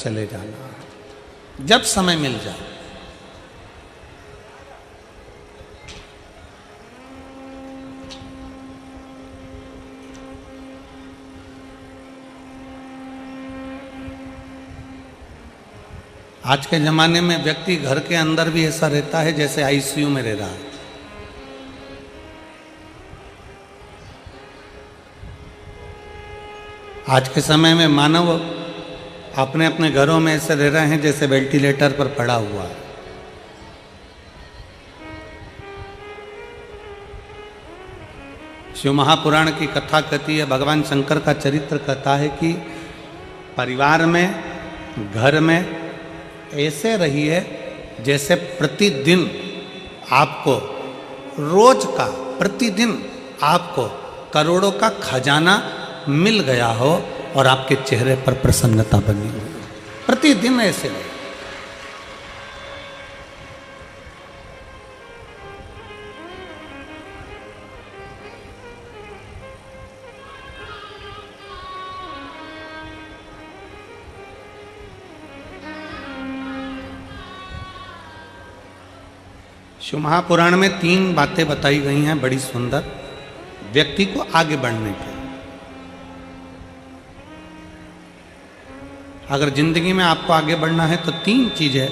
चले जाना जब समय मिल जाए। आज के ज़माने में व्यक्ति घर के अंदर भी ऐसा रहता है जैसे आईसीयू में रह रहा है। आज के समय में मानव अपने अपने घरों में ऐसे रह रहे हैं जैसे वेंटिलेटर पर पड़ा हुआ है। शिव महापुराण की कथा कहती है, भगवान शंकर का चरित्र कहता है कि परिवार में, घर में ऐसे रहिए जैसे प्रतिदिन आपको, रोज का प्रतिदिन आपको करोड़ों का खजाना मिल गया हो और आपके चेहरे पर प्रसन्नता बनी हुई। प्रतिदिन ऐसे रहिए। शिव महापुराण में 3 बातें बताई गई हैं बड़ी सुंदर, व्यक्ति को आगे बढ़ने के। अगर जिंदगी में आपको आगे बढ़ना है तो 3 चीजें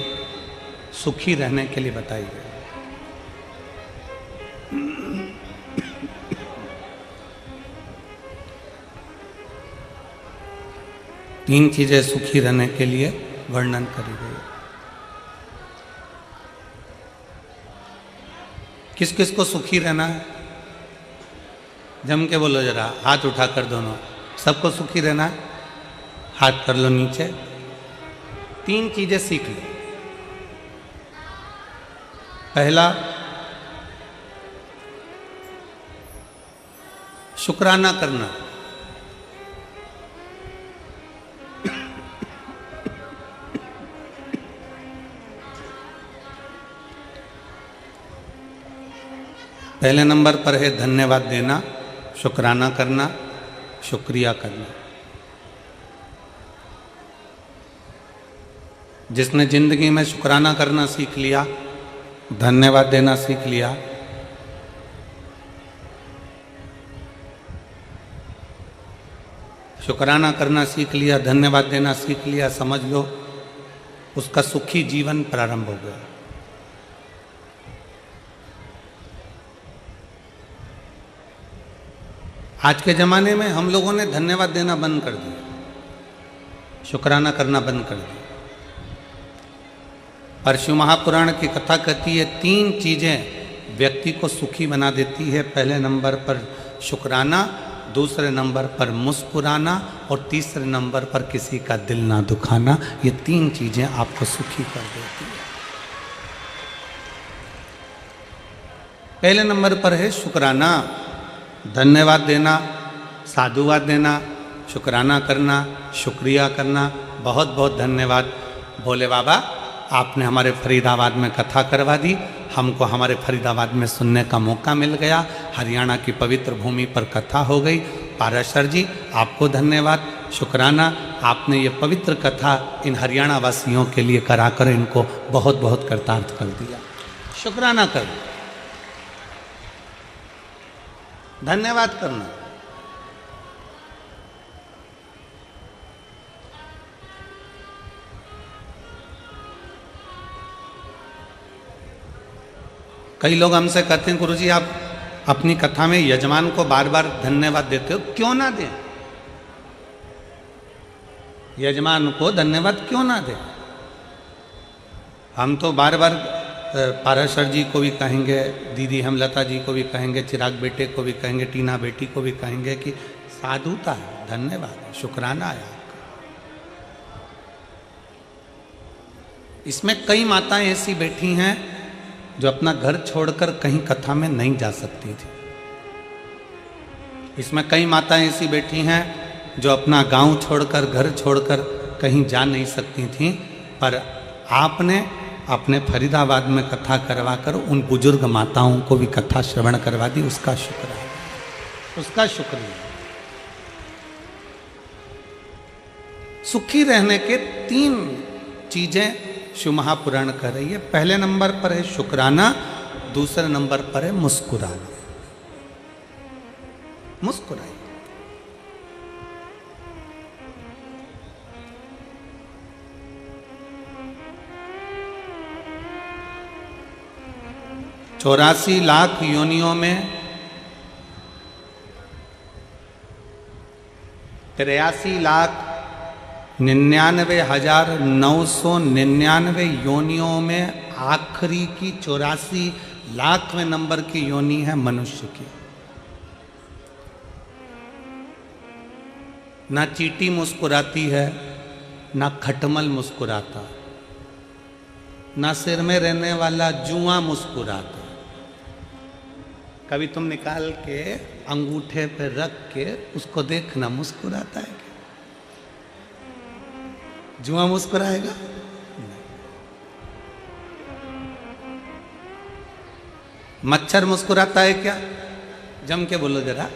सुखी रहने के लिए बताई गई। तीन चीजें सुखी रहने के लिए वर्णन करी गई। किस किस को सुखी रहना है? जम के बोलो जरा, हाथ उठा कर दोनों। सबको सुखी रहना है? हाथ कर लो नीचे। 3 चीजें सीख लो। पहला, शुक्राना करना। पहले नंबर पर है धन्यवाद देना, शुक्राना करना, शुक्रिया करना। जिसने जिंदगी में शुक्राना करना सीख लिया, धन्यवाद देना सीख लिया, शुक्राना करना सीख लिया, धन्यवाद देना सीख लिया, समझ लो उसका सुखी जीवन प्रारंभ हो गया। आज के ज़माने में हम लोगों ने धन्यवाद देना बंद कर दिया, शुक्राना करना बंद कर दिया। पर शिव महापुराण की कथा कहती है 3 चीज़ें व्यक्ति को सुखी बना देती है। पहले नंबर पर शुक्राना, दूसरे नंबर पर मुस्कुराना और तीसरे नंबर पर किसी का दिल ना दुखाना। ये 3 चीज़ें आपको सुखी कर देती है। पहले नंबर पर है शुक्राना, धन्यवाद देना, साधुवाद देना, शुक्राना करना, शुक्रिया करना। बहुत बहुत धन्यवाद भोले बाबा, आपने हमारे फरीदाबाद में कथा करवा दी, हमको हमारे फरीदाबाद में सुनने का मौका मिल गया। हरियाणा की पवित्र भूमि पर कथा हो गई। पाराशर जी आपको धन्यवाद, शुक्राना, आपने ये पवित्र कथा इन हरियाणा वासियों के लिए कराकर इनको बहुत बहुत कृतार्थ कर दिया। शुक्राना कर, धन्यवाद करना। कई लोग हमसे कहते हैं गुरुजी आप अपनी कथा में यजमान को बार बार धन्यवाद देते हो, क्यों ना दें? यजमान को धन्यवाद क्यों ना दें? हम तो बार बार पाराशर जी को भी कहेंगे, दीदी हेमलता जी को भी कहेंगे, चिराग बेटे को भी कहेंगे, टीना बेटी को भी कहेंगे कि साधुता है, धन्यवाद है, शुक्राना है आपका। इसमें कई माताएं ऐसी बैठी हैं जो अपना घर छोड़कर कहीं कथा में नहीं जा सकती थी। इसमें कई माताएं ऐसी बैठी हैं जो अपना गांव छोड़कर, घर छोड़कर कहीं जा नहीं सकती थीं, पर आपने अपने फरीदाबाद में कथा करवाकर उन बुजुर्ग माताओं को भी कथा श्रवण करवा दी। उसका शुक्र है, उसका शुक्रिया। सुखी रहने के 3 चीजें शिव महापुराण कह रही है। पहले नंबर पर है शुक्राना, दूसरे नंबर पर है मुस्कुराना। मुस्कुराइए। चौरासी लाख योनियों में 83,99,999 योनियों में आखिरी की 84 लाखवें नंबर की योनि है मनुष्य की। ना चींटी मुस्कुराती है, ना खटमल मुस्कुराता, ना सिर में रहने वाला जुआ मुस्कुराता। कभी तुम निकाल के अंगूठे पे रख के उसको देखना, मुस्कुराता है क्या? जुआ मुस्कुराएगा? मच्छर मुस्कुराता है क्या? जम के बोलो जरा।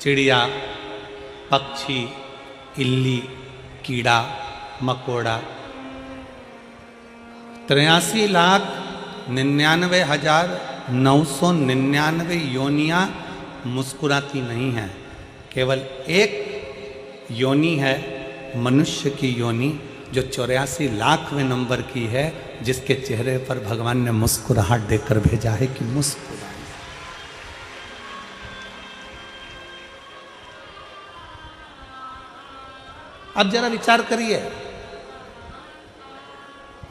चिड़िया, पक्षी, इल्ली, कीड़ा, मकोड़ा, 83,99,999 योनियां मुस्कुराती नहीं हैं। केवल एक योनि है मनुष्य की योनि, जो 84 लाखवें नंबर की है, जिसके चेहरे पर भगवान ने मुस्कुराहट देकर भेजा है कि मुस्कुराइए। अब जरा विचार करिए,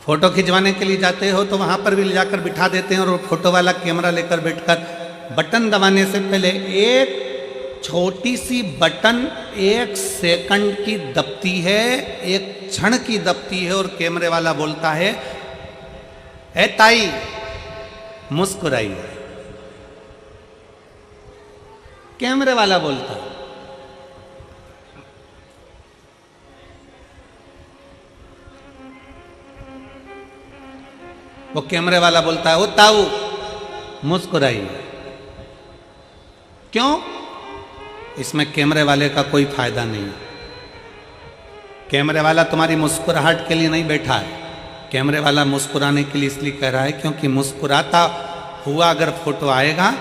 फोटो खिंचवाने के लिए जाते हो तो वहां पर भी ले जाकर बिठा देते हैं और वो फोटो वाला कैमरा लेकर बैठकर बटन दबाने से पहले एक छोटी सी बटन 1 सेकंड की दबती है, 1 क्षण की दबती है, और कैमरे वाला बोलता है, ए ताई मुस्कुराइए। कैमरे वाला बोलता है। वो कैमरे वाला बोलता है, ओ ताऊ मुस्कुराइए। क्यों? इसमें कैमरे वाले का कोई फायदा नहीं। कैमरे वाला तुम्हारी मुस्कुराहट के लिए नहीं बैठा है। कैमरे वाला मुस्कुराने के लिए इसलिए कह रहा है क्योंकि मुस्कुराता हुआ अगर फोटो आएगा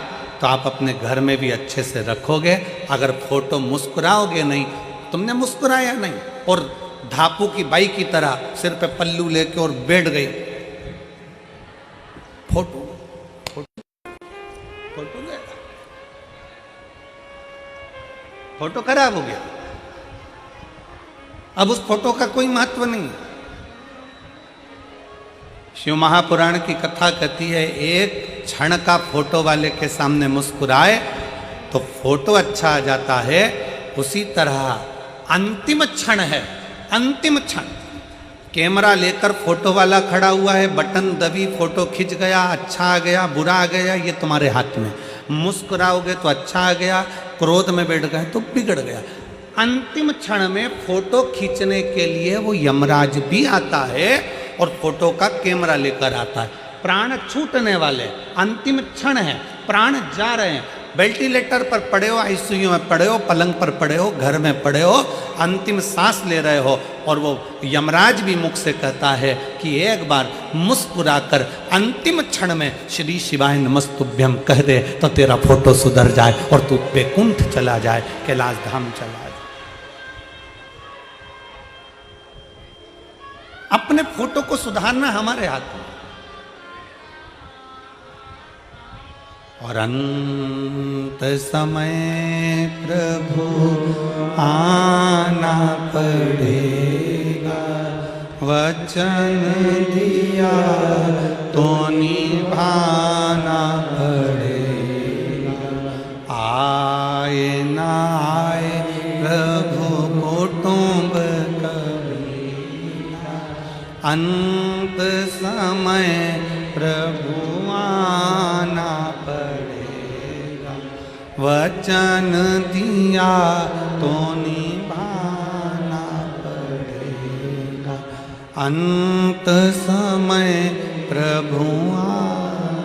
तो आप अपने घर में भी अच्छे से रखोगे। अगर फोटो मुस्कुराओगे नहीं, तुमने मुस्कुराया नहीं और धापू की बाई की तरह सिर पे पल्लू लेके और बैठ गई, फोटो फोटो फोटो गया, फोटो खराब हो गया। अब उस फोटो का कोई महत्व नहीं है। शिव महापुराण की कथा कहती है, एक क्षण का फोटो वाले के सामने मुस्कुराए तो फोटो अच्छा आ जाता है। उसी तरह अंतिम क्षण है, अंतिम क्षण। कैमरा लेकर फोटो वाला खड़ा हुआ है, बटन दबी, फोटो खिंच गया, अच्छा आ गया, बुरा आ गया, ये तुम्हारे हाथ में। मुस्कुराओगे तो अच्छा आ गया, क्रोध में बैठ गए तो बिगड़ गया। अंतिम क्षण में फोटो खींचने के लिए वो यमराज भी आता है और फोटो का कैमरा लेकर आता है। प्राण छूटने वाले, अंतिम क्षण है, प्राण जा रहे हैं। वेंटिलेटर पर पड़े हो, आईसीयू में पड़े हो, पलंग पर पड़े हो, घर में पड़े हो, अंतिम सांस ले रहे हो, और वो यमराज भी मुख से कहता है कि एक बार मुस्कुराकर अंतिम क्षण में श्री शिवाय नमस्तुभ्यम कह दे तो तेरा फोटो सुधर जाए और तू वैकुंठ चला जाए, कैलाश धाम चला जाए। अपने फोटो को सुधारना हमारे हाथ में। और अंत समय प्रभु आना पड़ेगा, वचन दिया तो निभाना पड़ेगा। आए ना आए प्रभु कुटुंब कबीरा, अंत समय प्रभु आना पड़ेगा, वचन दिया तो निभाना पड़ेगा। अंत समय प्रभु आना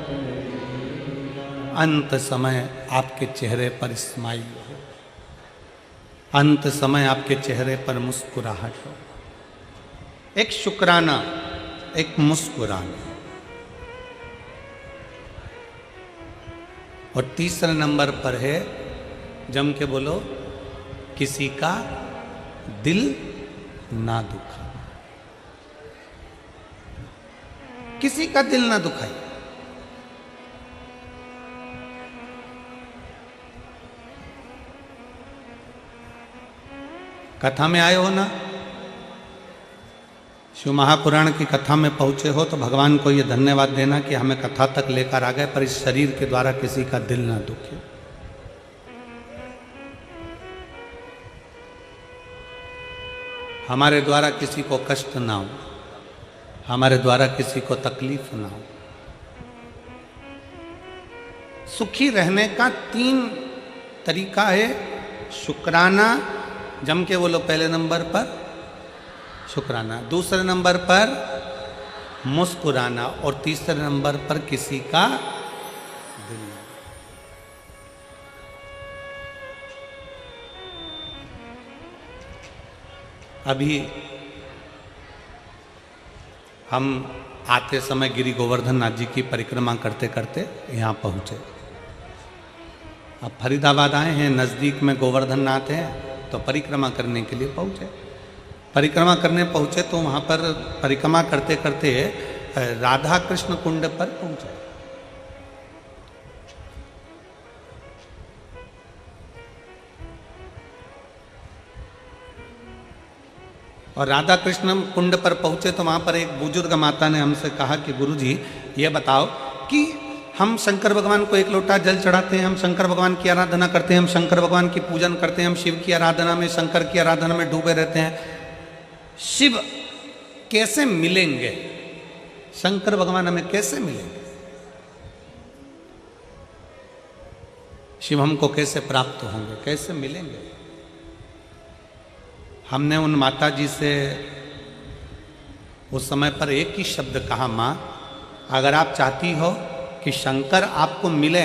पड़ेगा। अंत समय आपके चेहरे पर स्माइल हो, अंत समय आपके चेहरे पर मुस्कुराहट हो। एक शुक्राना, एक मुस्कुराना। और तीसरे नंबर पर है, जम के बोलो, किसी का दिल ना दुखा। किसी का दिल ना दुखाई। कथा में आए हो ना, शिव महापुराण की कथा में पहुंचे हो तो भगवान को ये धन्यवाद देना कि हमें कथा तक लेकर आ गए, पर इस शरीर के द्वारा किसी का दिल ना दुखे। हमारे द्वारा किसी को कष्ट ना हो, हमारे द्वारा किसी को तकलीफ ना हो। सुखी रहने का 3 तरीका है। शुक्राना, जम के बोलो, पहले नंबर पर शुक्राना, दूसरे नंबर पर मुस्कुराना, और तीसरे नंबर पर किसी का दिल। अभी हम आते समय गिरि गोवर्धन नाथ जी की परिक्रमा करते करते यहाँ पहुँचे। अब फरीदाबाद आए हैं, नज़दीक में गोवर्धन नाथ है, तो परिक्रमा करने के लिए पहुँचे। परिक्रमा करने पहुँचे तो वहाँ पर परिक्रमा करते करते राधा कृष्ण कुंड पर पहुँचे। और राधा कृष्ण कुंड पर पहुँचे तो वहाँ पर एक बुजुर्ग माता ने हमसे कहा कि गुरुजी ये बताओ कि हम शंकर भगवान को 1 लोटा जल चढ़ाते हैं, हम शंकर भगवान की आराधना करते हैं, हम शंकर भगवान की पूजन करते हैं, हम शिव की आराधना में, शंकर की आराधना में डूबे रहते हैं। शिव कैसे मिलेंगे? शंकर भगवान हमें कैसे मिलेंगे? शिव हमको कैसे प्राप्त होंगे, कैसे मिलेंगे? हमने उन माता जी से उस समय पर एक ही शब्द कहा, माँ अगर आप चाहती हो कि शंकर आपको मिले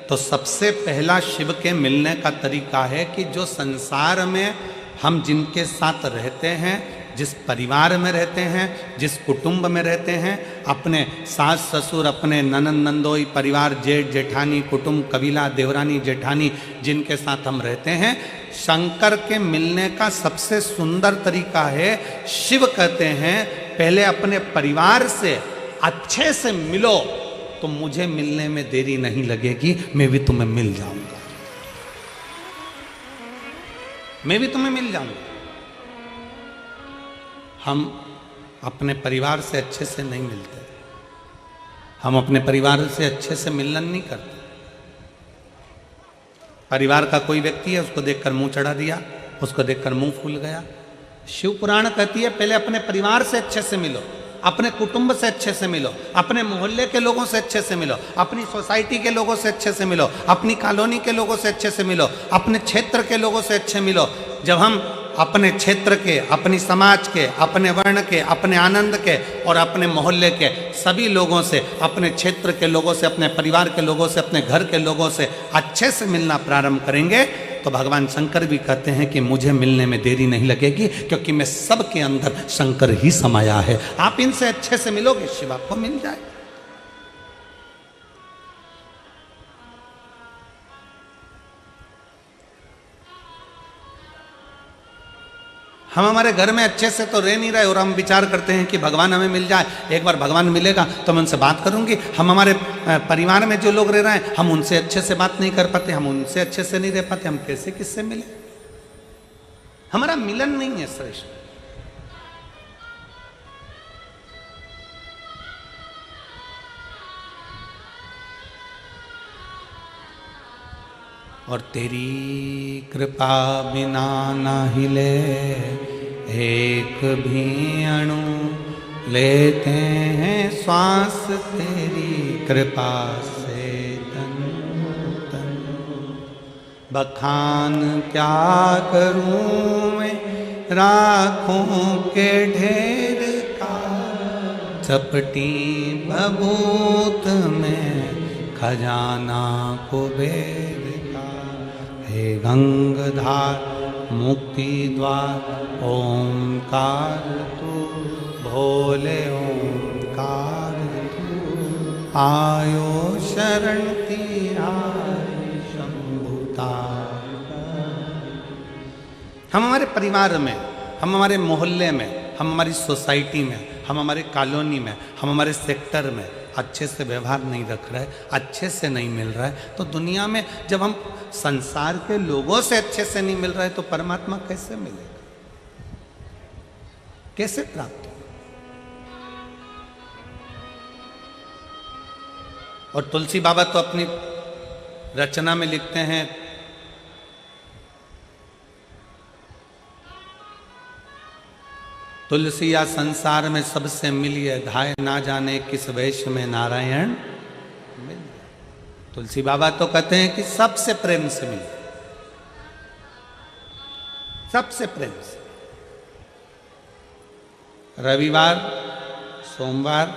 तो सबसे पहला शिव के मिलने का तरीका है कि जो संसार में हम जिनके साथ रहते हैं, जिस परिवार में रहते हैं, जिस कुटुंब में रहते हैं, अपने सास ससुर, अपने ननंद नंदोई, परिवार, जेठ जेठानी, कुटुंब, कबीला, देवरानी जेठानी, जिनके साथ हम रहते हैं, शंकर के मिलने का सबसे सुंदर तरीका है, शिव कहते हैं पहले अपने परिवार से अच्छे से मिलो तो मुझे मिलने में देरी नहीं लगेगी, मैं भी तुम्हें मिल जाऊंगा, मैं भी तुम्हें मिल जाऊंगा। हम अपने परिवार से अच्छे से नहीं मिलते, हम अपने परिवार से अच्छे से मिलन नहीं करते। परिवार का कोई व्यक्ति है, उसको देखकर मुंह चढ़ा दिया, उसको देखकर मुंह फूल गया। शिव पुराण कहती है पहले अपने परिवार से अच्छे से मिलो, अपने कुटुंब से अच्छे से मिलो, अपने मोहल्ले के लोगों से अच्छे से मिलो, अपनी सोसाइटी के लोगों से अच्छे से मिलो, अपनी कॉलोनी के लोगों से अच्छे से मिलो, अपने क्षेत्र के लोगों से अच्छे मिलो। जब हम अपने क्षेत्र के, अपनी समाज के, अपने वर्ण के, अपने आनंद के और अपने मोहल्ले के सभी लोगों से, अपने क्षेत्र के लोगों से, अपने परिवार के लोगों से, अपने घर के लोगों से अच्छे से मिलना प्रारंभ करेंगे तो भगवान शंकर भी कहते हैं कि मुझे मिलने में देरी नहीं लगेगी, क्योंकि मैं सबके अंदर शंकर ही समाया है। आप इनसे अच्छे से मिलोगे, शिव आपको मिल जाए। हम हमारे घर में अच्छे से तो रह नहीं रहे और हम विचार करते हैं कि भगवान हमें मिल जाए, एक बार भगवान मिलेगा तो मैं उनसे बात करूंगी। हम हमारे परिवार में जो लोग रह रहे हैं, हम उनसे अच्छे से बात नहीं कर पाते, हम उनसे अच्छे से नहीं रह पाते, हम कैसे किससे मिले? हमारा मिलन नहीं है श्रेष्ठ। और तेरी कृपा बिना ना हिले एक भी अणु, लेते हैं श्वास तेरी कृपा से तन तन। बखान क्या करूं मैं राखों के ढेर का, चपटी बबूत में खजाना कुबेर का, हे गंगाधार मुक्ति द्वार ओंकार तू, भोले ओंकार तू, आयो शरण तिहारी शंभुता। हम हमारे परिवार में, हम हमारे मोहल्ले में, हम हमारी सोसाइटी में, हम हमारे कॉलोनी में, हम हमारे सेक्टर में अच्छे से व्यवहार नहीं रख रहे, अच्छे से नहीं मिल रहा है, तो दुनिया में जब हम संसार के लोगों से अच्छे से नहीं मिल रहा है तो परमात्मा कैसे मिलेगा, कैसे प्राप्त होगा? और तुलसी बाबा तो अपनी रचना में लिखते हैं, तुलसिया संसार में सबसे मिलिए, धाय ना जाने किस वेश में नारायण मिल। तुलसी बाबा तो कहते हैं कि सबसे प्रेम से मिलिए, सबसे प्रेम से। रविवार, सोमवार,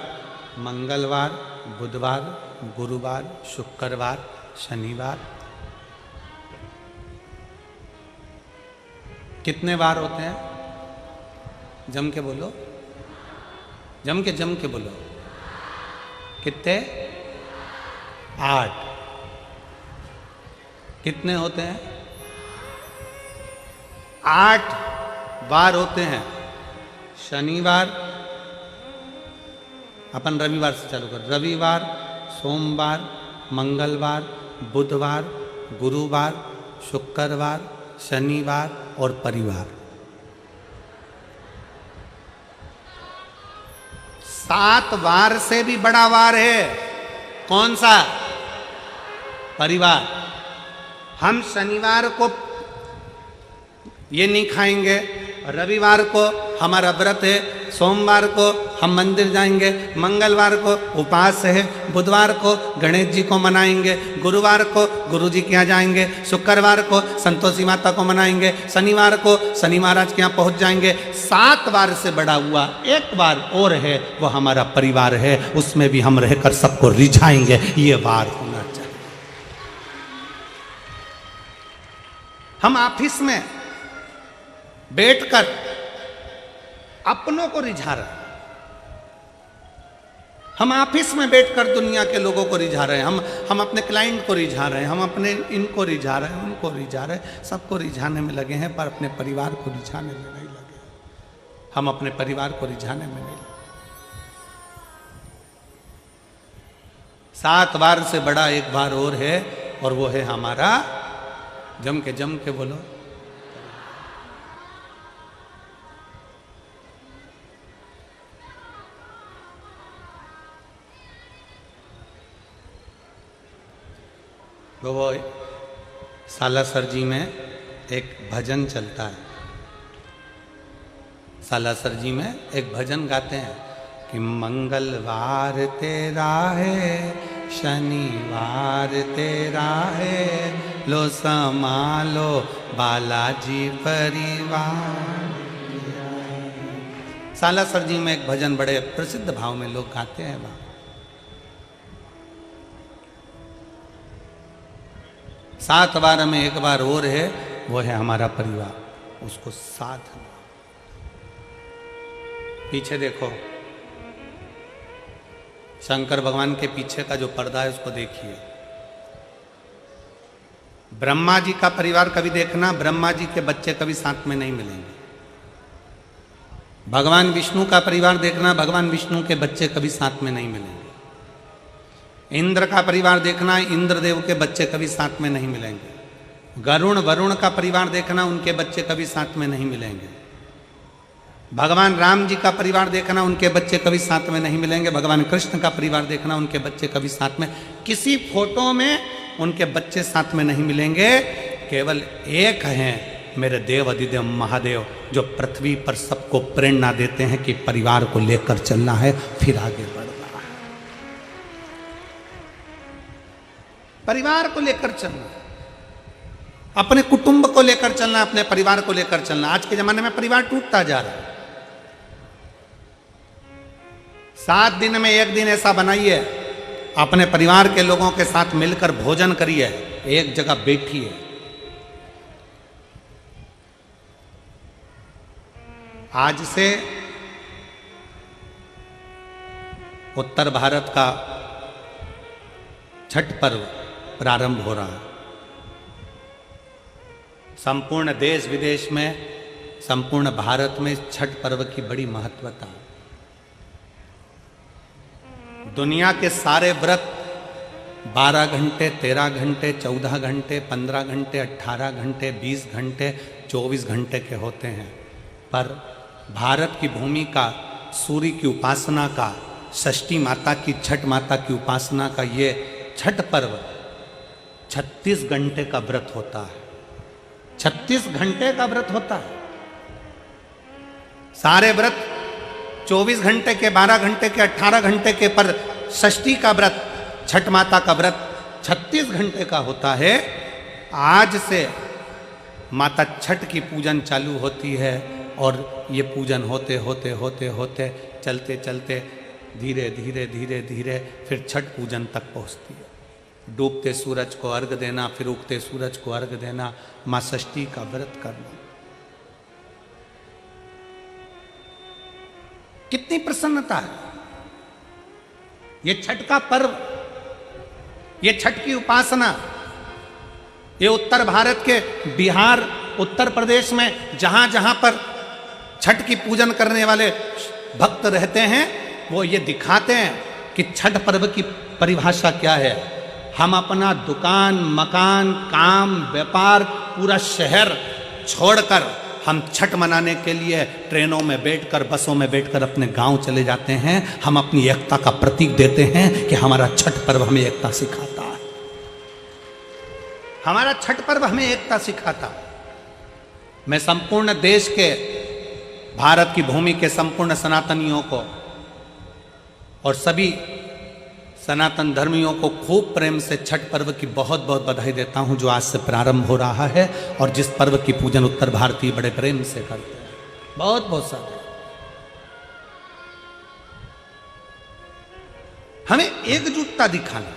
मंगलवार, बुधवार, गुरुवार, शुक्रवार, शनिवार, कितने बार होते हैं? जम के बोलो, जम के बोलो। कितने? 8। कितने होते हैं? 8 बार होते हैं। शनिवार, अपन रविवार से चालू कर, रविवार, सोमवार, मंगलवार, बुधवार, गुरुवार, शुक्रवार, शनिवार और परिवार। 7 वार से भी बड़ा वार है। कौन सा? परिवार। हम शनिवार को ये नहीं खाएंगे, रविवार को हमारा व्रत है, सोमवार को हम मंदिर जाएंगे, मंगलवार को उपवास है, बुधवार को गणेश जी को मनाएंगे, गुरुवार को गुरु जी के यहाँ जाएंगे, शुक्रवार को संतोषी माता को मनाएंगे, शनिवार को शनि महाराज के यहाँ पहुँच जाएंगे। 7 बार से बड़ा हुआ एक बार और है, वो हमारा परिवार है, उसमें भी हम रहकर सबको रिझाएंगे। ये बार होना चाहिए। हम ऑफिस में बैठकर अपनों को रिझा रहे हैं, हम ऑफिस में बैठकर दुनिया के लोगों को रिझा रहे हैं, हम अपने क्लाइंट को रिझा रहे हैं, हम अपने इनको रिझा रहे हैं, उनको रिझा रहे हैं, सबको रिझाने में लगे हैं, पर अपने परिवार को रिझाने में नहीं लगे। हम अपने परिवार को रिझाने में नहीं लगे। 7 बार से बड़ा एक बार और है, और वो है हमारा, जम के बोलो, तो वो सालासर जी में एक भजन चलता है। सालासर जी में एक भजन गाते हैं कि मंगलवार तेरा है, शनिवार तेरा है, लो संभालो बालाजी परिवार। सालासर जी में एक भजन बड़े प्रसिद्ध भाव में लोग गाते हैं। वहाँ 7 बार में एक बार और है, वो है हमारा परिवार, उसको साथ में। पीछे देखो, शंकर भगवान के पीछे का जो पर्दा है उसको देखिए। ब्रह्मा जी का परिवार कभी देखना, ब्रह्मा जी के बच्चे कभी साथ में नहीं मिलेंगे। भगवान विष्णु का परिवार देखना, भगवान विष्णु के बच्चे कभी साथ में नहीं मिलेंगे। इंद्र का परिवार देखना, इंद्रदेव के बच्चे कभी साथ में नहीं मिलेंगे। वरुण का परिवार देखना, उनके बच्चे कभी साथ में नहीं मिलेंगे। भगवान राम जी का परिवार देखना, उनके बच्चे कभी साथ में नहीं मिलेंगे। भगवान कृष्ण का परिवार देखना, उनके बच्चे कभी साथ में, किसी फोटो में उनके बच्चे साथ में नहीं मिलेंगे। केवल एक हैं मेरे देव अधिदेव महादेव, जो पृथ्वी पर सबको प्रेरणा देते हैं कि परिवार को लेकर चलना है, फिर आगे बढ़ना है। परिवार को लेकर चलना, अपने कुटुंब को लेकर चलना, अपने परिवार को लेकर चलना। आज के जमाने में परिवार टूटता जा रहा है। 7 दिन में एक दिन ऐसा बनाइए, अपने परिवार के लोगों के साथ मिलकर भोजन करिए, एक जगह बैठिए। आज से उत्तर भारत का छठ पर्व प्रारंभ हो रहा है। संपूर्ण देश विदेश में, संपूर्ण भारत में छठ पर्व की बड़ी महत्वता है। दुनिया के सारे व्रत 12 घंटे, 13 घंटे, 14 घंटे, 15 घंटे, 18 घंटे, 20 घंटे, 24 घंटे के होते हैं, पर भारत की भूमि का, सूर्य की उपासना का, षष्ठी माता की, छठ माता की उपासना का ये छठ पर्व 36 घंटे का व्रत होता है। 36 घंटे का व्रत होता है। सारे व्रत 24 घंटे के, 12 घंटे के, 18 घंटे के, पर षष्ठी का व्रत, छठ माता का व्रत 36 घंटे का होता है। आज से माता छठ की पूजन चालू होती है और ये पूजन होते होते होते होते चलते चलते धीरे धीरे धीरे धीरे फिर छठ पूजन तक पहुंचती है। डूबते सूरज को अर्घ देना, फिर उगते सूरज को अर्घ देना, माँ षष्ठी का व्रत करना। कितनी प्रसन्नता है। ये छठ का पर्व, ये छठ की उपासना, ये उत्तर भारत के बिहार, उत्तर प्रदेश में जहां जहां पर छठ की पूजन करने वाले भक्त रहते हैं, वो ये दिखाते हैं कि छठ पर्व की परिभाषा क्या है। हम अपना दुकान, मकान, काम, व्यापार, पूरा शहर छोड़कर हम छठ मनाने के लिए ट्रेनों में बैठकर, बसों में बैठकर अपने गांव चले जाते हैं। हम अपनी एकता का प्रतीक देते हैं कि हमारा छठ पर्व हमें एकता सिखाता है। हमारा छठ पर्व हमें एकता सिखाता है। मैं संपूर्ण देश के, भारत की भूमि के संपूर्ण सनातनियों को और सभी सनातन धर्मियों को खूब प्रेम से छठ पर्व की बहुत बहुत बधाई देता हूं, जो आज से प्रारंभ हो रहा है और जिस पर्व की पूजन उत्तर भारतीय बड़े प्रेम से करते हैं। बहुत बहुत सारे। हमें एकजुटता दिखाना।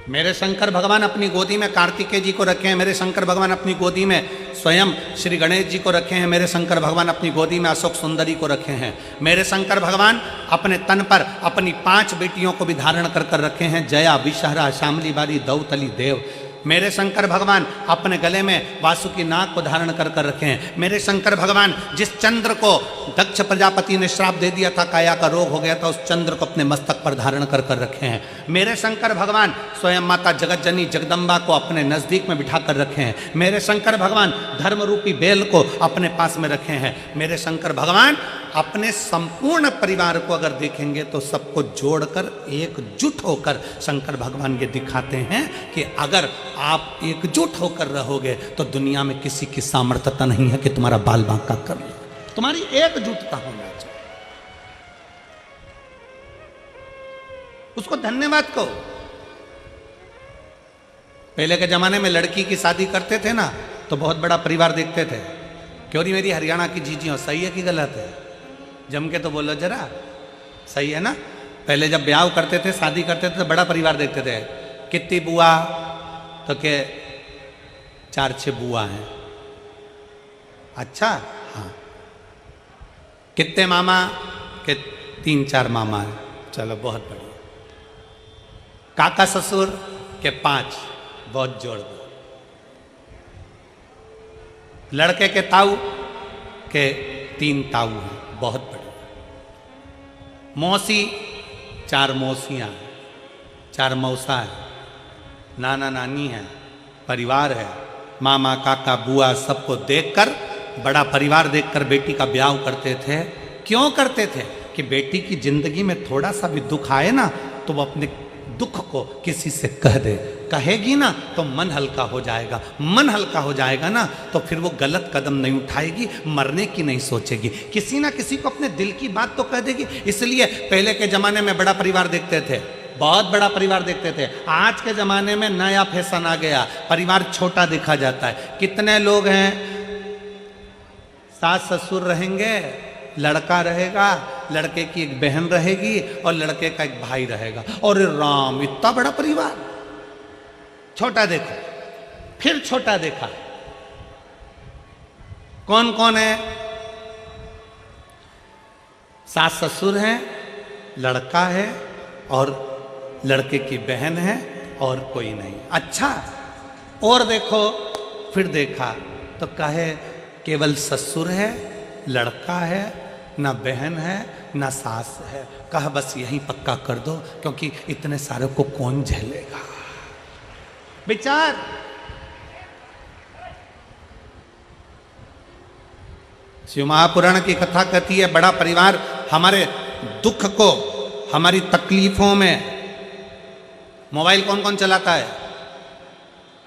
मेरे शंकर भगवान अपनी गोदी में कार्तिकेय जी को रखे हैं, मेरे शंकर भगवान अपनी गोदी में स्वयं श्री गणेश जी को रखे हैं, मेरे शंकर भगवान अपनी गोदी में अशोक सुंदरी को रखे हैं, मेरे शंकर भगवान अपने तन पर अपनी 5 बेटियों को भी धारण कर कर रखे हैं, जया, विषहरा, शामली बारी, दौतली, देव। मेरे शंकर भगवान अपने गले में वासुकी नाग को धारण कर कर रखे हैं। मेरे शंकर भगवान जिस चंद्र को दक्ष प्रजापति ने श्राप दे दिया था, काया का रोग हो गया था, उस चंद्र को अपने मस्तक पर धारण कर कर रखे हैं। मेरे शंकर भगवान स्वयं माता जगतजनी जगदम्बा को अपने नजदीक में बिठा कर रखे हैं। मेरे शंकर भगवान धर्म रूपी बेल को अपने पास में रखे हैं। मेरे शंकर भगवान अपने संपूर्ण परिवार को अगर देखेंगे तो सबको जोड़कर एकजुट होकर शंकर भगवान ये दिखाते हैं कि अगर आप एकजुट होकर रहोगे तो दुनिया में किसी की सामर्थ्यता नहीं है कि तुम्हारा बाल बांका कर ले। तुम्हारी एकजुटता होना चाहिए। उसको धन्यवाद कहो। पहले के जमाने में लड़की की शादी करते थे ना तो बहुत बड़ा परिवार देखते थे। क्यों नहीं मेरी हरियाणा की जीजी हो, सही है कि गलत है? जम के तो बोलो जरा, सही है ना? पहले जब ब्याह करते थे, शादी करते थे तो बड़ा परिवार देखते थे। कितनी बुआ? तो के 4-6 बुआ हैं। अच्छा, हाँ। कितने मामा? के 3-4 मामा हैं। चलो बहुत बढ़िया। काका ससुर के 5, बहुत जोड़ दो। लड़के के ताऊ के 3 ताऊ हैं, बहुत बढ़िया। मौसी 4 मौसियाँ, 4 मौसा है, नाना नानी है, परिवार है, मामा काका बुआ सबको देखकर, बड़ा परिवार देखकर बेटी का ब्याह करते थे। क्यों करते थे? कि बेटी की जिंदगी में थोड़ा सा भी दुख आए ना तो वो अपने दुख को किसी से कह दे। कहेगी ना तो मन हल्का हो जाएगा। मन हल्का हो जाएगा ना तो फिर वो गलत कदम नहीं उठाएगी, मरने की नहीं सोचेगी, किसी ना किसी को अपने दिल की बात तो कह देगी। इसलिए पहले के जमाने में बड़ा परिवार देखते थे, बहुत बड़ा परिवार देखते थे। आज के जमाने में नया फैशन आ गया, परिवार छोटा देखा जाता है। कितने लोग हैं, सास ससुर रहेंगे, लड़का रहेगा, लड़के की एक बहन रहेगी और लड़के का एक भाई रहेगा। और राम, इतना बड़ा परिवार। छोटा देखो, फिर छोटा देखा, कौन कौन है? सास ससुर हैं, लड़का है और लड़के की बहन है और कोई नहीं। अच्छा, और देखो, फिर देखा तो कहे केवल ससुर है, लड़का है, ना बहन है, ना सास है। कहा बस यही पक्का कर दो, क्योंकि इतने सारे को कौन झेलेगा। विचार, शिव महापुराण की कथा कहती है, बड़ा परिवार हमारे दुख को, हमारी तकलीफों में। मोबाइल कौन कौन चलाता है?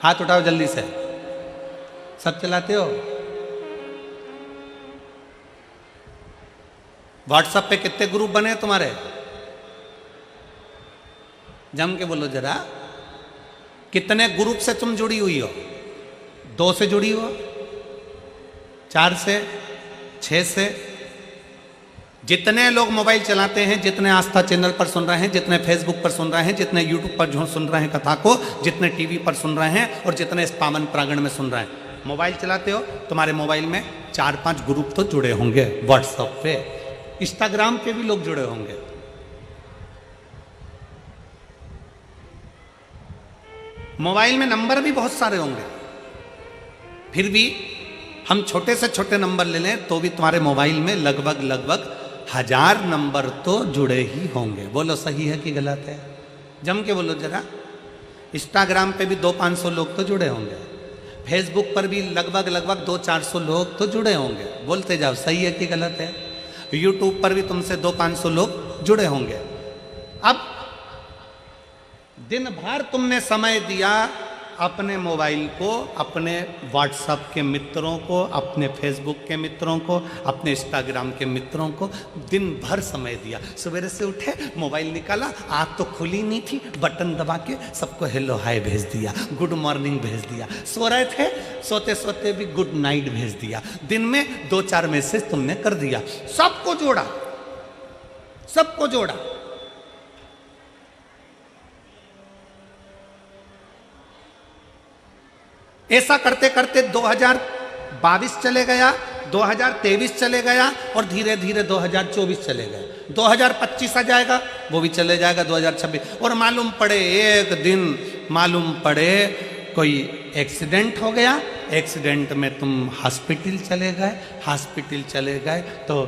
हाथ उठाओ जल्दी से। सब चलाते हो? व्हाट्सएप पे कितने ग्रुप बने तुम्हारे? जम के बोलो जरा, कितने ग्रुप से तुम जुड़ी हुई हो? 2 से जुड़ी हो, 4 से, 6 से? जितने लोग मोबाइल चलाते हैं, जितने आस्था चैनल पर सुन रहे हैं, जितने फेसबुक पर सुन रहे हैं, जितने यूट्यूब पर जो सुन रहे हैं कथा को, जितने टीवी पर सुन रहे हैं और जितने इस पावन प्रांगण में सुन रहे हैं, मोबाइल चलाते हो, तुम्हारे मोबाइल में 4-5 ग्रुप तो जुड़े होंगे। व्हाट्सएप पे, इंस्टाग्राम पे भी लोग जुड़े होंगे। मोबाइल में नंबर भी बहुत सारे होंगे। फिर भी हम छोटे से छोटे नंबर ले लें तो भी तुम्हारे मोबाइल में लगभग 1000 नंबर तो जुड़े ही होंगे। बोलो सही है कि गलत है? जम के बोलो जरा। इंस्टाग्राम पे भी 200-500 लोग तो जुड़े होंगे। फेसबुक पर भी लगभग 200-400 लोग तो जुड़े होंगे। बोलते जाओ, सही है कि गलत है? यूट्यूब पर भी तुमसे 200-500 लोग जुड़े होंगे। अब दिन भर तुमने समय दिया अपने मोबाइल को, अपने व्हाट्सएप के मित्रों को, अपने फेसबुक के मित्रों को, अपने इंस्टाग्राम के मित्रों को दिन भर समय दिया। सवेरे से उठे, मोबाइल निकाला, आँख तो खुली नहीं थी, बटन दबा के सबको हेलो हाय भेज दिया, गुड मॉर्निंग भेज दिया। सो रहे थे, सोते सोते भी गुड नाइट भेज दिया। दिन में 2-4 मैसेज तुमने कर दिया। सबको जोड़ा, सबको जोड़ा। ऐसा करते करते 2022 चले गया, 2023 चले गया और धीरे धीरे 2024 चले गए। 2025 आ जाएगा, वो भी चले जाएगा 2026। और मालूम पड़े एक दिन, मालूम पड़े कोई एक्सीडेंट हो गया, एक्सीडेंट में तुम हॉस्पिटल चले गए, हॉस्पिटल चले गए तो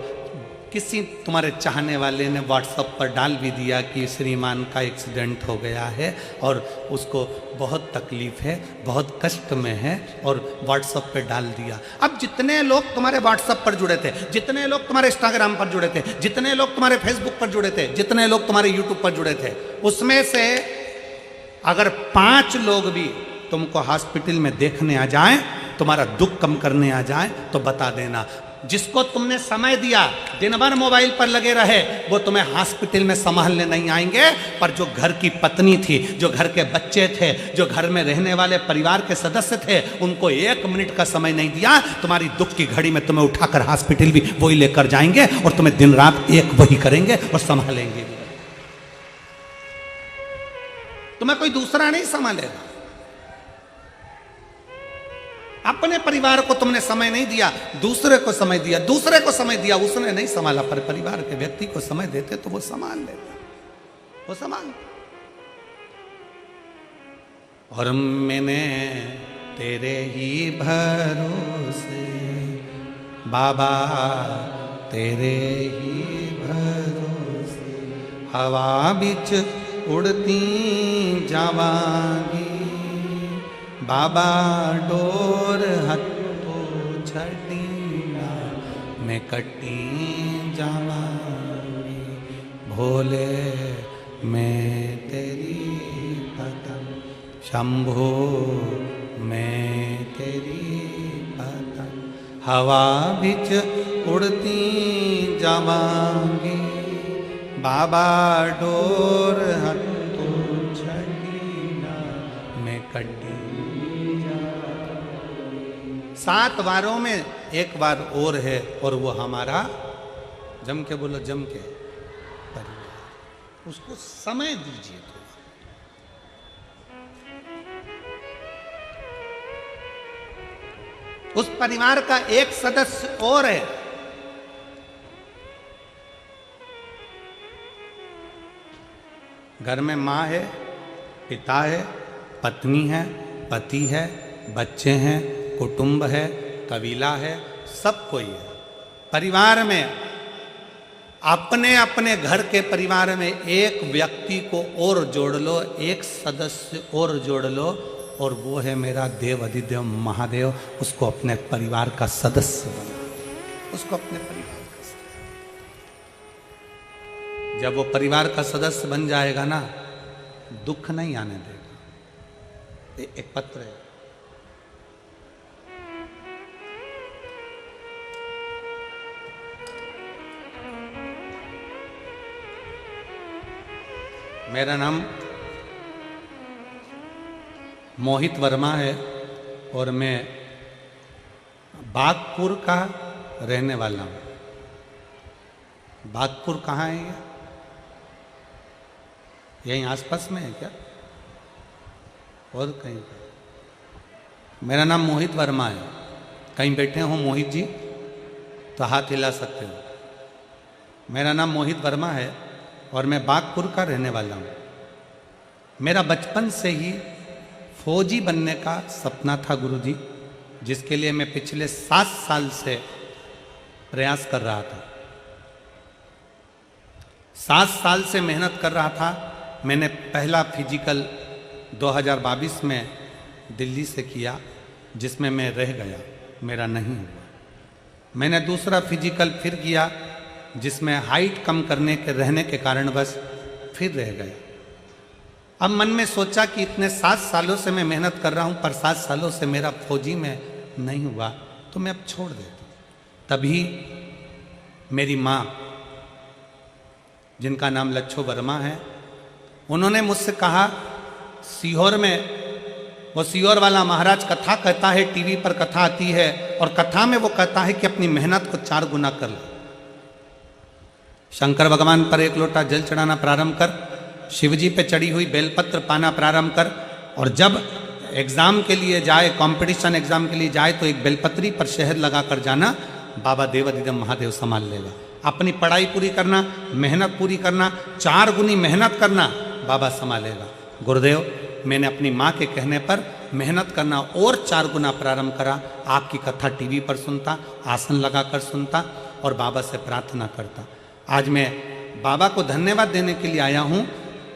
किसी तुम्हारे चाहने वाले ने व्हाट्सएप पर डाल भी दिया कि श्रीमान का एक्सीडेंट हो गया है और उसको बहुत तकलीफ है, बहुत कष्ट में है, और व्हाट्सएप पे डाल दिया। अब जितने लोग तुम्हारे व्हाट्सएप पर जुड़े थे, जितने लोग तुम्हारे इंस्टाग्राम पर जुड़े थे, जितने लोग तुम्हारे फेसबुक पर जुड़े थे, जितने लोग तुम्हारे यूट्यूब पर जुड़े थे, उसमें से अगर 5 लोग भी तुमको हॉस्पिटल में देखने आ जाएं, तुम्हारा दुख कम करने आ जाएं, तो बता देना, जिसको तुमने समय दिया, दिन भर मोबाइल पर लगे रहे, वो तुम्हें हॉस्पिटल में संभालने नहीं आएंगे। पर जो घर की पत्नी थी, जो घर के बच्चे थे, जो घर में रहने वाले परिवार के सदस्य थे, उनको 1 मिनट का समय नहीं दिया। तुम्हारी दुख की घड़ी में तुम्हें उठाकर हॉस्पिटल भी वही लेकर जाएंगे और तुम्हें दिन रात एक वही करेंगे और संभालेंगे भी। तुम्हें कोई दूसरा नहीं संभालेगा। अपने परिवार को तुमने समय नहीं दिया, दूसरे को समय दिया, दूसरे को समय दिया, उसने नहीं संभाला। पर परिवार के व्यक्ति को समय देते तो वो संभाल लेता, वो संभाल। और मैंने तेरे ही भरोसे बाबा, तेरे ही भरोसे हवा बिच उड़ती जावांगी, बाबा डोर हथो छड़ीना मैं कटी जावांगी, भोले मैं तेरी पतंग, शंभो मैं तेरी पतंग, हवा बिच उड़ती जावांगी, बाबा डोर हथो छड़ीना मैं कटी। 7 वारों में एक बार और है, और वो हमारा जम के बोलो, जम के परिवार, उसको समय दीजिए। तो उस परिवार का एक सदस्य और है, घर में माँ है, पिता है, पत्नी है, पति है, बच्चे हैं, कुटुंब है, कबीला है, सब कोई है। परिवार में अपने अपने घर के परिवार में एक व्यक्ति को और जोड़ लो, एक सदस्य और जोड़ लो, और वो है मेरा देव अधिदेव महादेव। उसको अपने परिवार का सदस्य बना, उसको अपने परिवार का सदस्य। जब वो परिवार का सदस्य बन जाएगा ना, दुख नहीं आने देगा। एक पत्र है, मेरा नाम मोहित वर्मा है और मैं बागपुर का रहने वाला हूँ। बागपुर कहाँ है ये? यहीं आसपास में है क्या, और कहीं पर? मेरा नाम मोहित वर्मा है। कहीं बैठे हो मोहित जी तो हाथ हिला सकते हो। मेरा नाम मोहित वर्मा है और मैं बागपुर का रहने वाला हूँ। मेरा बचपन से ही फौजी बनने का सपना था गुरुजी, जिसके लिए मैं पिछले 7 साल से प्रयास कर रहा था। 7 साल से मेहनत कर रहा था। मैंने पहला फिजिकल 2022 में दिल्ली से किया, जिसमें मैं रह गया, मेरा नहीं हुआ। मैंने दूसरा फिजिकल फिर किया, जिसमें हाइट कम करने के रहने के कारण बस फिर रह गया। अब मन में सोचा कि इतने 7 सालों से मैं मेहनत कर रहा हूँ, पर 7 सालों से मेरा फौजी में नहीं हुआ, तो मैं अब छोड़ देता हूँ। तभी मेरी माँ, जिनका नाम लच्छो वर्मा है, उन्होंने मुझसे कहा, सीहोर में वो सीहोर वाला महाराज कथा कहता है, टीवी पर कथा आती है, और कथा में वो कहता है कि अपनी मेहनत को 4 गुना कर लो। शंकर भगवान पर 1 लोटा जल चढ़ाना प्रारंभ कर, शिवजी पे चढ़ी हुई बेलपत्र पाना प्रारंभ कर, और जब एग्जाम के लिए जाए, कंपटीशन एग्जाम के लिए जाए, तो एक बेलपत्री पर शहद लगा कर जाना, बाबा देव अधिदेव महादेव संभाल लेगा। अपनी पढ़ाई पूरी करना, मेहनत पूरी करना, 4 गुनी मेहनत करना, बाबा संभालेगा। गुरुदेव, मैंने अपनी माँ के कहने पर मेहनत करना और 4 गुना प्रारंभ करा। आपकी कथा टीवी पर सुनता, आसन लगाकर सुनता और बाबा से प्रार्थना करता। आज मैं बाबा को धन्यवाद देने के लिए आया हूँ।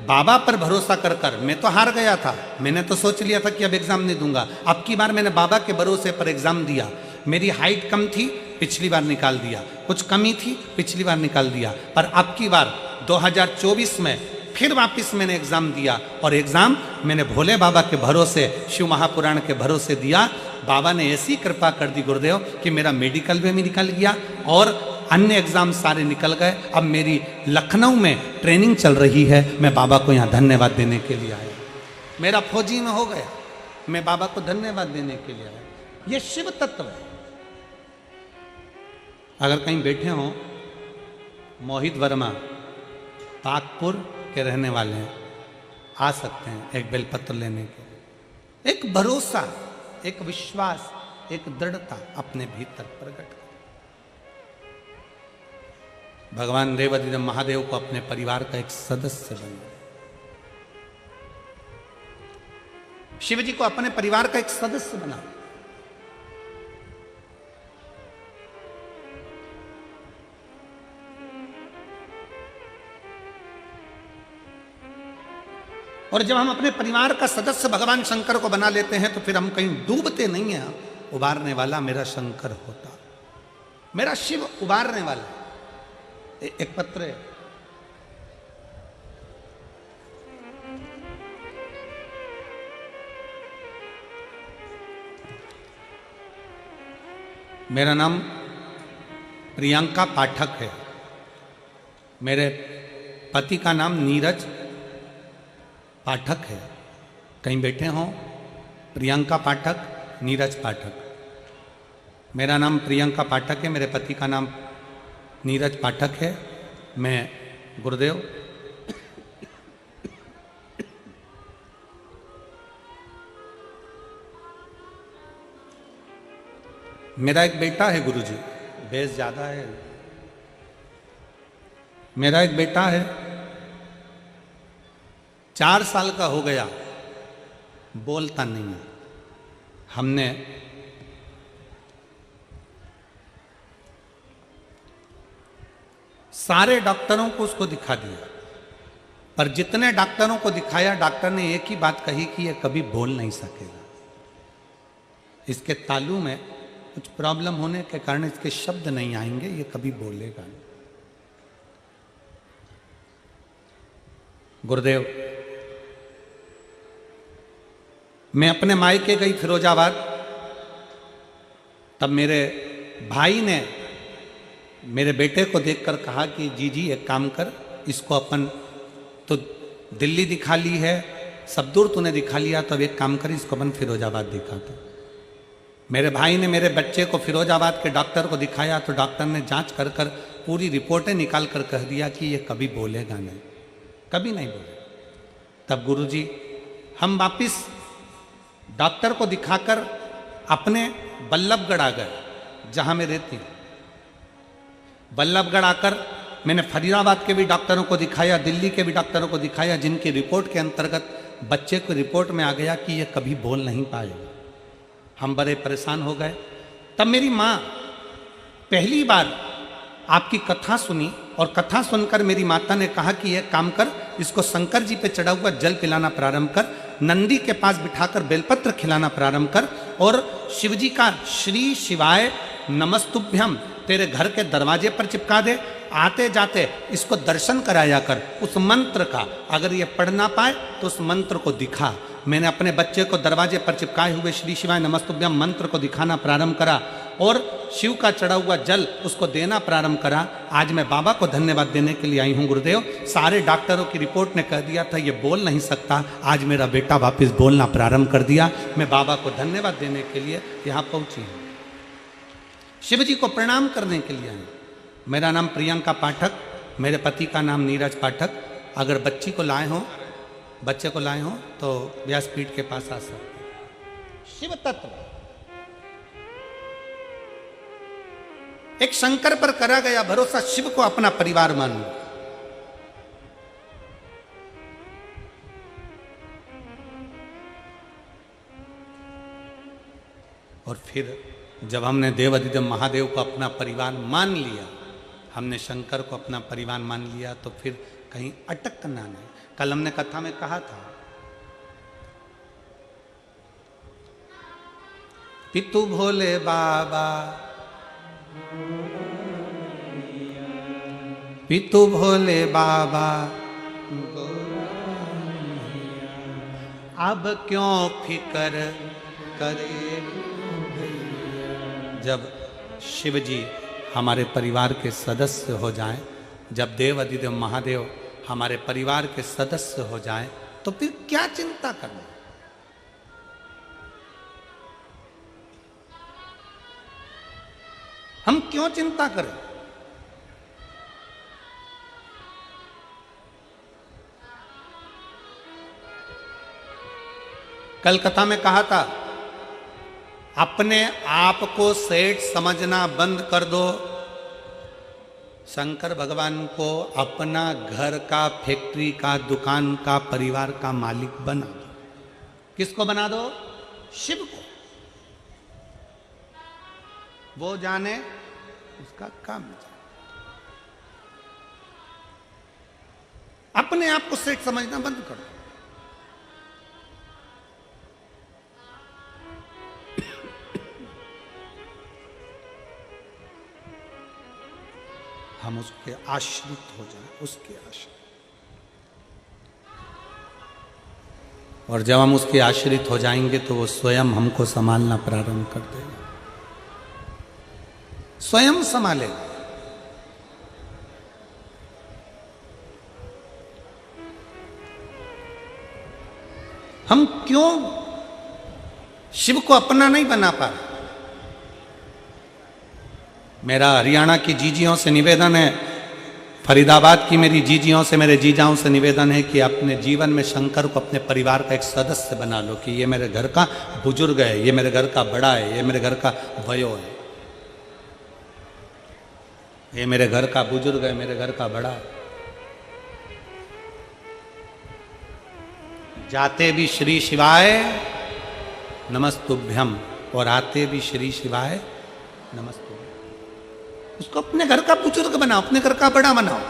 बाबा पर भरोसा कर कर मैं तो हार गया था। मैंने तो सोच लिया था कि अब एग्जाम नहीं दूंगा। अब की बार मैंने बाबा के भरोसे पर एग्जाम दिया। मेरी हाइट कम थी, पिछली बार निकाल दिया। कुछ कमी थी, पिछली बार निकाल दिया। पर अब की बार 2024 में फिर वापस मैंने एग्जाम दिया, और एग्जाम मैंने भोले बाबा के भरोसे, शिव महापुराण के भरोसे दिया। बाबा ने ऐसी कृपा कर दी गुरुदेव कि मेरा मेडिकल में भी निकल गया और अन्य एग्जाम सारे निकल गए। अब मेरी लखनऊ में ट्रेनिंग चल रही है। मैं बाबा को यहाँ धन्यवाद देने के लिए आया। मेरा फौजी में हो गया, मैं बाबा को धन्यवाद देने के लिए आया। ये शिव तत्व है। अगर कहीं बैठे हो, मोहित वर्मा बागपुर के रहने वाले हैं, आ सकते हैं एक बेलपत्र लेने के। एक भरोसा, एक विश्वास, एक दृढ़ता अपने भीतर प्रकट कर। भगवान देव अधिदेव महादेव को अपने परिवार का एक सदस्य बना। शिव जी को अपने परिवार का एक सदस्य बना। और जब हम अपने परिवार का सदस्य भगवान शंकर को बना लेते हैं, तो फिर हम कहीं डूबते नहीं हैं। उबारने वाला मेरा शंकर होता, मेरा शिव उबारने वाला। एक पत्र है, मेरा नाम प्रियंका पाठक है। मेरे पति का नाम नीरज पाठक है। कहीं बैठे हों, प्रियंका पाठक, नीरज पाठक। मेरा नाम प्रियंका पाठक है, मेरे पति का नाम नीरज पाठक है। मैं गुरुदेव मेरा एक बेटा है गुरुजी, बेस ज़्यादा है। मेरा एक बेटा है, 4 साल का हो गया, बोलता नहीं है। हमने सारे डॉक्टरों को उसको दिखा दिया, पर जितने डॉक्टरों को दिखाया, डॉक्टर ने एक ही बात कही कि ये कभी बोल नहीं सकेगा। इसके तालू में कुछ प्रॉब्लम होने के कारण इसके शब्द नहीं आएंगे, ये कभी बोलेगा नहीं। गुरुदेव, मैं अपने मायके गई फिरोजाबाद, तब मेरे भाई ने मेरे बेटे को देखकर कहा कि जी एक काम कर, इसको अपन तो दिल्ली दिखा ली है, सब दूर तूने दिखा लिया, तो अब एक काम कर, इसको अपन फिरोजाबाद दिखाते। मेरे भाई ने मेरे बच्चे को फिरोजाबाद के डॉक्टर को दिखाया, तो डॉक्टर ने जांच कर कर पूरी रिपोर्टें निकाल कर कह दिया कि ये कभी बोलेगा नहीं, कभी नहीं बोलेगा। तब गुरुजी हम वापिस डॉक्टर को दिखाकर अपने बल्लभगढ़ आ गए, जहां मैं रहती हूँ। बल्लभगढ़ आकर मैंने फरीदाबाद के भी डॉक्टरों को दिखाया, दिल्ली के भी डॉक्टरों को दिखाया, जिनकी रिपोर्ट के अंतर्गत बच्चे को रिपोर्ट में आ गया कि ये कभी बोल नहीं पाएगा। हम बड़े परेशान हो गए। तब मेरी माँ पहली बार आपकी कथा सुनी, और कथा सुनकर मेरी माता ने कहा कि यह काम कर, इसको शंकर जी पे चढ़ा हुआ जल पिलाना प्रारंभ कर, नंदी के पास बिठाकर बेलपत्र खिलाना प्रारंभ कर, और शिवजी का श्री शिवाय नमस्तुभ्यम तेरे घर के दरवाजे पर चिपका दे। आते जाते इसको दर्शन कराया कर उस मंत्र का, अगर ये पढ़ ना पाए तो उस मंत्र को दिखा। मैंने अपने बच्चे को दरवाजे पर चिपकाए हुए श्री शिवाय नमस्तुभ्यम मंत्र को दिखाना प्रारंभ करा, और शिव का चढ़ा हुआ जल उसको देना प्रारंभ करा। आज मैं बाबा को धन्यवाद देने के लिए आई हूँ गुरुदेव। सारे डॉक्टरों की रिपोर्ट ने कह दिया था ये बोल नहीं सकता, आज मेरा बेटा वापस बोलना प्रारंभ कर दिया। मैं बाबा को धन्यवाद देने के लिए यहाँ पहुँची हूँ, शिव जी को प्रणाम करने के लिए आई। मेरा नाम प्रियंका पाठक, मेरे पति का नाम नीरज पाठक। अगर बच्चे को लाए हो तो व्यासपीठ के पास आ सकते। शिव तत्व एक शंकर पर करा गया भरोसा, शिव को अपना परिवार मानो। और फिर जब हमने देवाधिदेव महादेव को अपना परिवार मान लिया, हमने शंकर को अपना परिवार मान लिया, तो फिर कहीं अटकना नहीं। कल हमने कथा में कहा था, पितु भोले बाबा, पितु भोले बाबा, अब क्यों फिकर करे। जब शिव जी हमारे परिवार के सदस्य हो जाएं, जब देव अधिदेव महादेव हमारे परिवार के सदस्य हो जाएं, तो फिर क्या चिंता करना। हम क्यों चिंता करें। कल कथा में कहा था, अपने आप को सेठ समझना बंद कर दो। शंकर भगवान को अपना घर का, फैक्ट्री का, दुकान का, परिवार का मालिक बना दो। किसको बना दो? शिव को। वो जाने, उसका काम जाने। अपने आप को सेठ समझना बंद कर दो। हम उसके आश्रित हो जाएं, उसके आश्रित। और जब हम उसके आश्रित हो जाएंगे तो वो स्वयं हमको संभालना प्रारंभ कर देगा, स्वयं संभालेगा। हम क्यों शिव को अपना नहीं बना पा रहे? मेरा हरियाणा की जीजियों से निवेदन है, फरीदाबाद की मेरी जीजियों से, मेरे जीजाओं से निवेदन है कि अपने जीवन में शंकर को अपने परिवार का एक सदस्य बना लो, कि ये मेरे घर का बुजुर्ग है, ये मेरे घर का बड़ा है, ये मेरे घर का वयो है, ये मेरे घर का बुजुर्ग है, मेरे घर का बड़ा है। जाते भी श्री शिवाय नमस्तुभ्यम और आते भी श्री शिवाय नमस्तुभ्यम। उसको अपने घर का बुजुर्ग बनाओ, अपने घर का बड़ा बनाओ।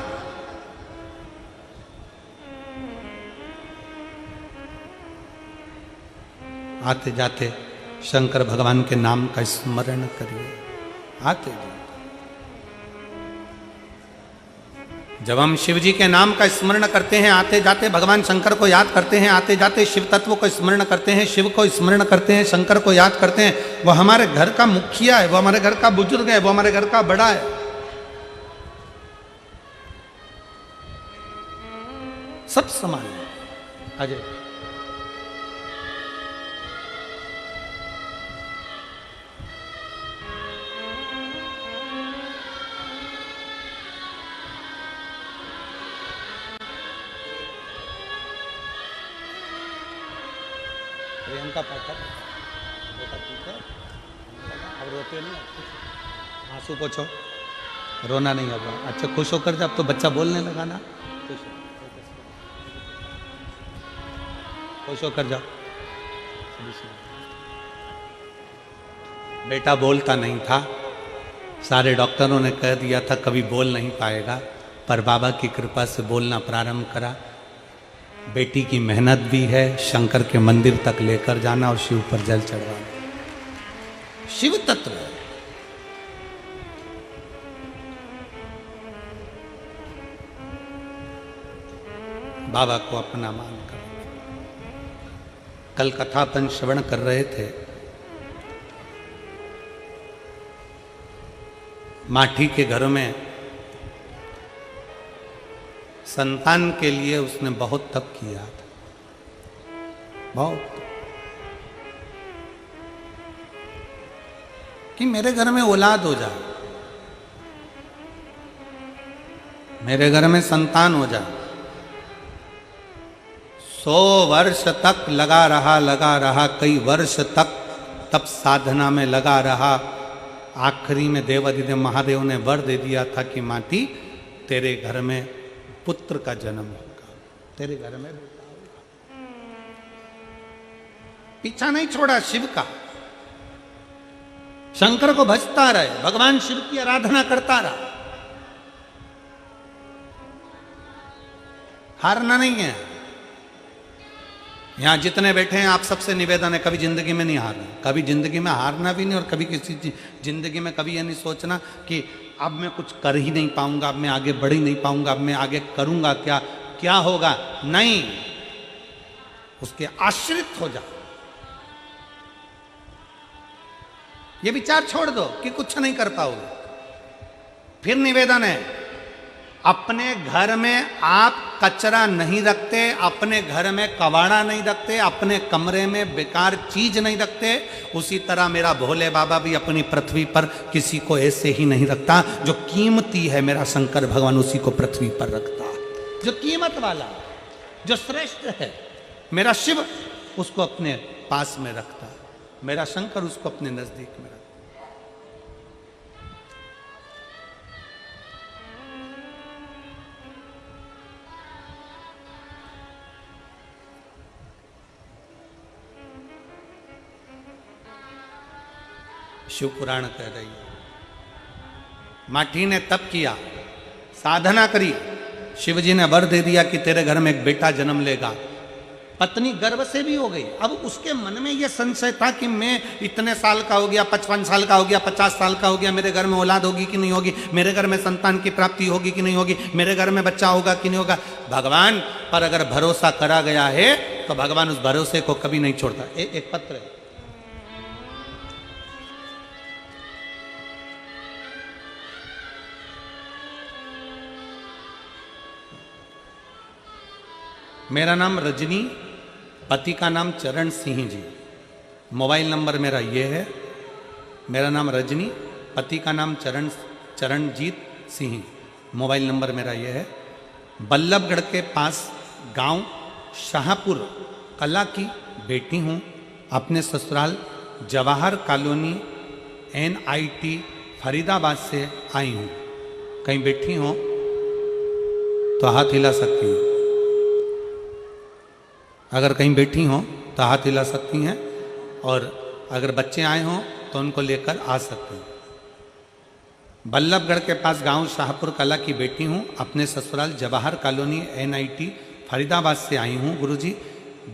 आते जाते शंकर भगवान के नाम का स्मरण करिए, आते जाते। जब हम शिव जी के नाम का स्मरण करते हैं, आते जाते भगवान शंकर को याद करते हैं, आते जाते शिव तत्व को स्मरण करते हैं, शिव को स्मरण करते हैं, शंकर को याद करते हैं, वो हमारे घर का मुखिया है, वो हमारे घर का बुजुर्ग है, वो हमारे घर का बड़ा है। सब समान है। अजय प्रियंका पाठक बेटा ठीक है, अब रोते नहीं, आंसू पोछो, रोना नहीं अब। अच्छा खुश होकर जब तो बच्चा बोलने लगा ना, खुश होकर जाओ। बेटा बोलता नहीं था, सारे डॉक्टरों ने कह दिया था कभी बोल नहीं पाएगा, पर बाबा की कृपा से बोलना प्रारंभ करा। बेटी की मेहनत भी है, शंकर के मंदिर तक लेकर जाना और शिव पर जल चढ़वाना, शिव तत्व है। बाबा को अपना मानकर। कल कथापन श्रवण कर रहे थे, माठी के घर में संतान के लिए उसने बहुत तप किया था, बहुत, कि मेरे घर में औलाद हो जाए, मेरे घर में संतान हो जाए। 100 वर्ष तक लगा रहा, कई वर्ष तक तप साधना में लगा रहा। आखिरी में देवाधिदेव महादेव ने वर दे दिया था कि माटी तेरे घर में पुत्र का जन्म होगा, तेरे घर में बेटा होगा। पीछा नहीं छोड़ा शिव का, शंकर को भजता रहे, भगवान शिव की आराधना करता रहा, हारना नहीं है। यहां जितने बैठे हैं आप सबसे निवेदन है, कभी जिंदगी में नहीं हारना, कभी जिंदगी में हारना भी नहीं, और कभी किसी जिंदगी में कभी ये नहीं सोचना कि अब मैं कुछ कर ही नहीं पाऊंगा, अब मैं आगे बढ़ ही नहीं पाऊंगा, अब मैं आगे करूंगा क्या, क्या होगा। नहीं, उसके आश्रित हो जा। ये विचार छोड़ दो कि कुछ नहीं कर पाओगे। फिर निवेदन है, अपने घर में आप कचरा नहीं रखते, अपने घर में कबाड़ा नहीं रखते, अपने कमरे में बेकार चीज नहीं रखते, उसी तरह मेरा भोले बाबा भी अपनी पृथ्वी पर किसी को ऐसे ही नहीं रखता। जो कीमती है मेरा शंकर भगवान उसी को पृथ्वी पर रखता, जो कीमत वाला, जो श्रेष्ठ है मेरा शिव उसको अपने पास में रखता, मेरा शंकर उसको अपने नजदीक में रखता। शिव पुराण कह रही है, माटी ने तप किया, साधना करी, शिव जी ने वर दे दिया कि तेरे घर में एक बेटा जन्म लेगा। पत्नी गर्भ से भी हो गई। अब उसके मन में यह संशय था कि मैं इतने साल का हो गया, 55 साल का हो गया, 50 साल का हो गया, मेरे घर में औलाद होगी कि नहीं होगी, मेरे घर में संतान की प्राप्ति होगी कि नहीं होगी, मेरे घर में बच्चा होगा कि नहीं होगा। भगवान पर अगर भरोसा करा गया है तो भगवान उस भरोसे को कभी नहीं छोड़ता। एक पत्र है, मेरा नाम रजनी, पति का नाम चरण सिंह जी, मोबाइल नंबर मेरा ये है। मेरा नाम रजनी, पति का नाम चरणजीत सिंह, मोबाइल नंबर मेरा ये है। बल्लभगढ़ के पास गांव शाहपुर कला की बेटी हूँ, अपने ससुराल जवाहर कॉलोनी NIT फरीदाबाद से आई हूँ। कहीं बैठी हो तो हाथ हिला सकती हैं, अगर कहीं बैठी हो तो हाथ हिला सकती हैं, और अगर बच्चे आए हों तो उनको लेकर आ सकते हैं। बल्लभगढ़ के पास गांव शाहपुर कला की बेटी हूँ, अपने ससुराल जवाहर कॉलोनी NIT फरीदाबाद से आई हूँ। गुरुजी,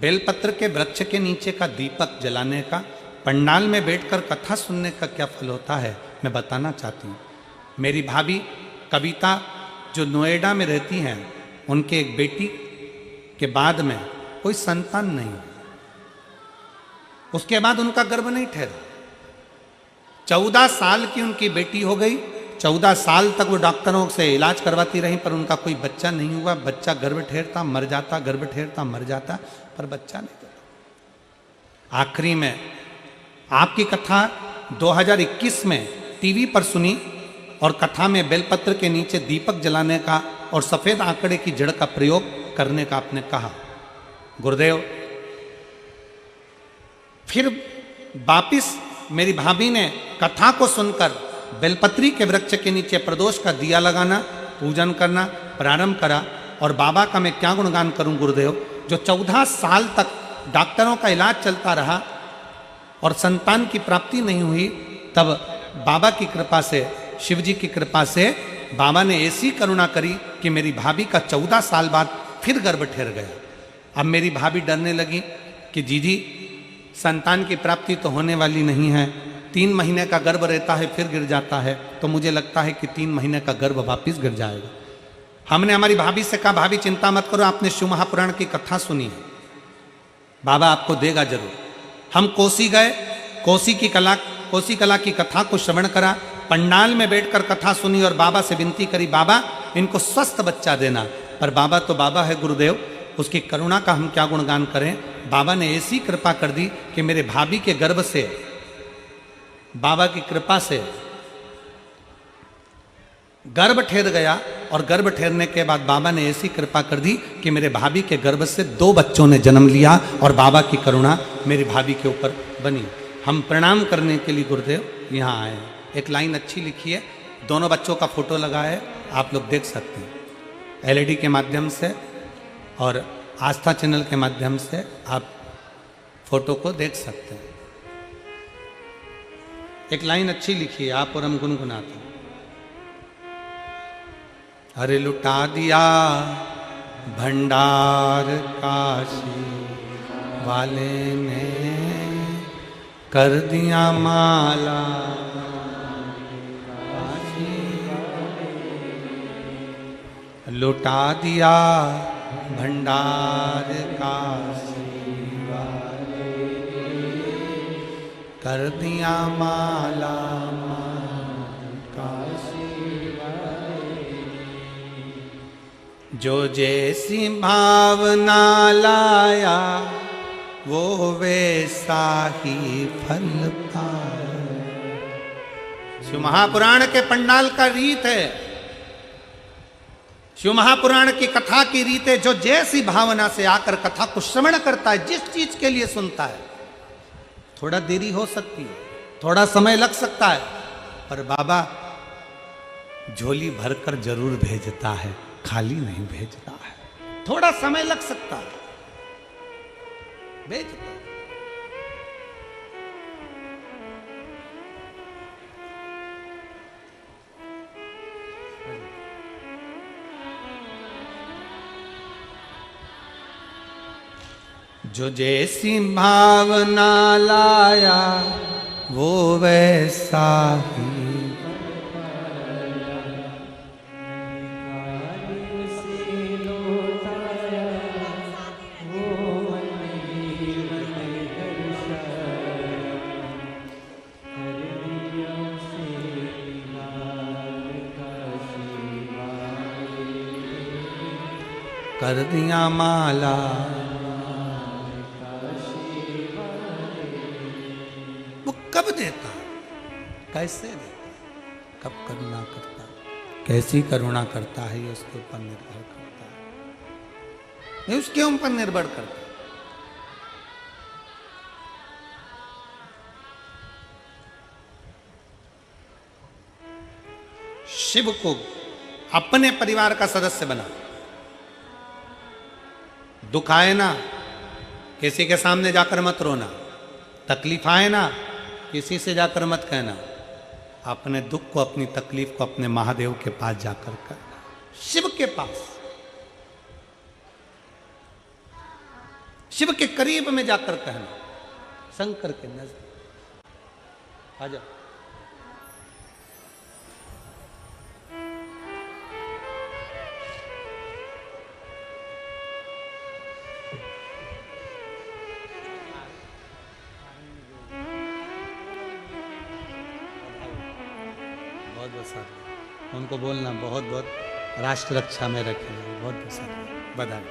बेलपत्र के वृक्ष के नीचे का दीपक जलाने का, पंडाल में बैठकर कथा सुनने का क्या फल होता है, मैं बताना चाहती हूँ। मेरी भाभी कविता जो नोएडा में रहती हैं, उनके एक बेटी के बाद में कोई संतान नहीं, उसके बाद उनका गर्भ नहीं ठहरा। 14 साल की उनकी बेटी हो गई, 14 साल तक वो डॉक्टरों से इलाज करवाती रही, पर उनका कोई बच्चा नहीं हुआ। बच्चा गर्भ ठहरता मर जाता, गर्भ ठहरता मर जाता, पर बच्चा नहीं हुआ। आखिरी में आपकी कथा 2021 में टीवी पर सुनी, और कथा में बेलपत्र के नीचे दीपक जलाने का और सफेद आंकड़े की जड़ का प्रयोग करने का आपने कहा। गुरुदेव, फिर वापिस मेरी भाभी ने कथा को सुनकर बेलपत्री के वृक्ष के नीचे प्रदोष का दिया लगाना, पूजन करना प्रारंभ करा। और बाबा का मैं क्या गुणगान करूं गुरुदेव, जो 14 साल तक डॉक्टरों का इलाज चलता रहा और संतान की प्राप्ति नहीं हुई, तब बाबा की कृपा से, शिव जी की कृपा से बाबा ने ऐसी करुणा करी कि मेरी भाभी का 14 साल बाद फिर गर्भ ठहर गया। अब मेरी भाभी डरने लगी कि जीजी संतान की प्राप्ति तो होने वाली नहीं है, 3 महीने का गर्भ रहता है फिर गिर जाता है, तो मुझे लगता है कि 3 महीने का गर्भ वापिस गिर जाएगा। हमने हमारी भाभी से कहा, भाभी चिंता मत करो, आपने शिव महापुराण की कथा सुनी है, बाबा आपको देगा जरूर। हम कोसी गए, कोसी कला की कथा को श्रवण करा, पंडाल में बैठकर कथा सुनी और बाबा से विनती करी, बाबा इनको स्वस्थ बच्चा देना। पर बाबा तो बाबा है गुरुदेव, उसकी करुणा का हम क्या गुणगान करें। बाबा ने ऐसी कृपा कर दी कि मेरे भाभी के गर्भ से, बाबा की कृपा से गर्भ ठहर गया, और गर्भ ठहरने के बाद बाबा ने ऐसी कृपा कर दी कि मेरे भाभी के गर्भ से 2 बच्चों ने जन्म लिया, और बाबा की करुणा मेरी भाभी के ऊपर बनी। हम प्रणाम करने के लिए गुरुदेव यहाँ आए हैं। एक लाइन अच्छी लिखी है, दोनों बच्चों का फोटो लगा है, आप लोग देख सकते हैं LED के माध्यम से और आस्था चैनल के माध्यम से आप फोटो को देख सकते हैं। एक लाइन अच्छी लिखी है, आप और हम गुनगुनाते हैं। अरे लुटा दिया भंडार काशी वाले ने, कर दिया माला लुटा दिया भंडार काशी वाले, कर दिया माला काशी वाले। जो जैसी भावना लाया वो वैसा ही फल पाया। शिव महापुराण के पंडाल का रीत है, शिव महापुराण की कथा की रीत है। जो जैसी भावना से आकर कथा को श्रवण करता है, जिस चीज के लिए सुनता है, थोड़ा देरी हो सकती है, थोड़ा समय लग सकता है, पर बाबा झोली भरकर जरूर भेजता है, खाली नहीं भेजता है। थोड़ा समय लग सकता है, भेजता है। जो जैसी भावना लाया वो वैसा ही, कर दिया माला। वो कब देता, कैसे देता? कब करुणा करता है, कैसी करुणा करता है, ये उसके ऊपर निर्भर करता है, ये उसके ऊपर निर्भर करता है। शिव को अपने परिवार का सदस्य बना, दुख आए ना किसी के सामने जाकर मत रोना, तकलीफ आए ना किसी से जाकर मत कहना, अपने दुख को अपनी तकलीफ को अपने महादेव के पास जाकर कहना, शिव के पास, शिव के करीब में जाकर कहना, शंकर के नजदीक आ जाओ। उनको बोलना बहुत बहुत राष्ट्र रक्षा में रखेंगे, बहुत बहुत बधाई।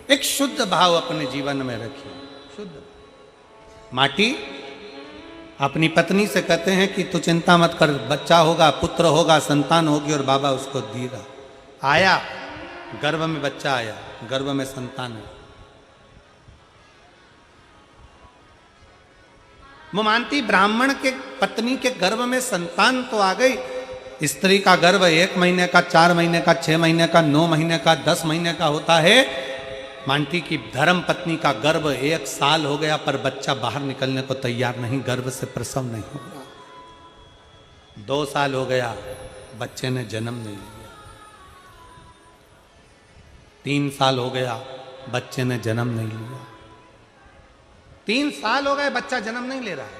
एक शुद्ध भाव अपने जीवन में रखिए, शुद्ध। माटी अपनी पत्नी से कहते हैं कि तू चिंता मत कर, बच्चा होगा, पुत्र होगा, संतान होगी और बाबा उसको देगा। आया, गर्भ में बच्चा आया, गर्भ में संतान है। वो मानती ब्राह्मण के पत्नी के गर्भ में संतान तो आ गई। स्त्री का गर्भ 1 महीने का, 4 महीने का, 6 महीने का, 9 महीने का, 10 महीने का होता है। मानती की धर्म पत्नी का गर्भ 1 साल हो गया पर बच्चा बाहर निकलने को तैयार नहीं, गर्भ से प्रसव नहीं हो रहा। 2 साल हो गया, बच्चे ने जन्म नहीं लिया। 3 साल हो गया, बच्चे ने जन्म नहीं लिया। 3 साल हो गए, बच्चा जन्म नहीं ले रहा है।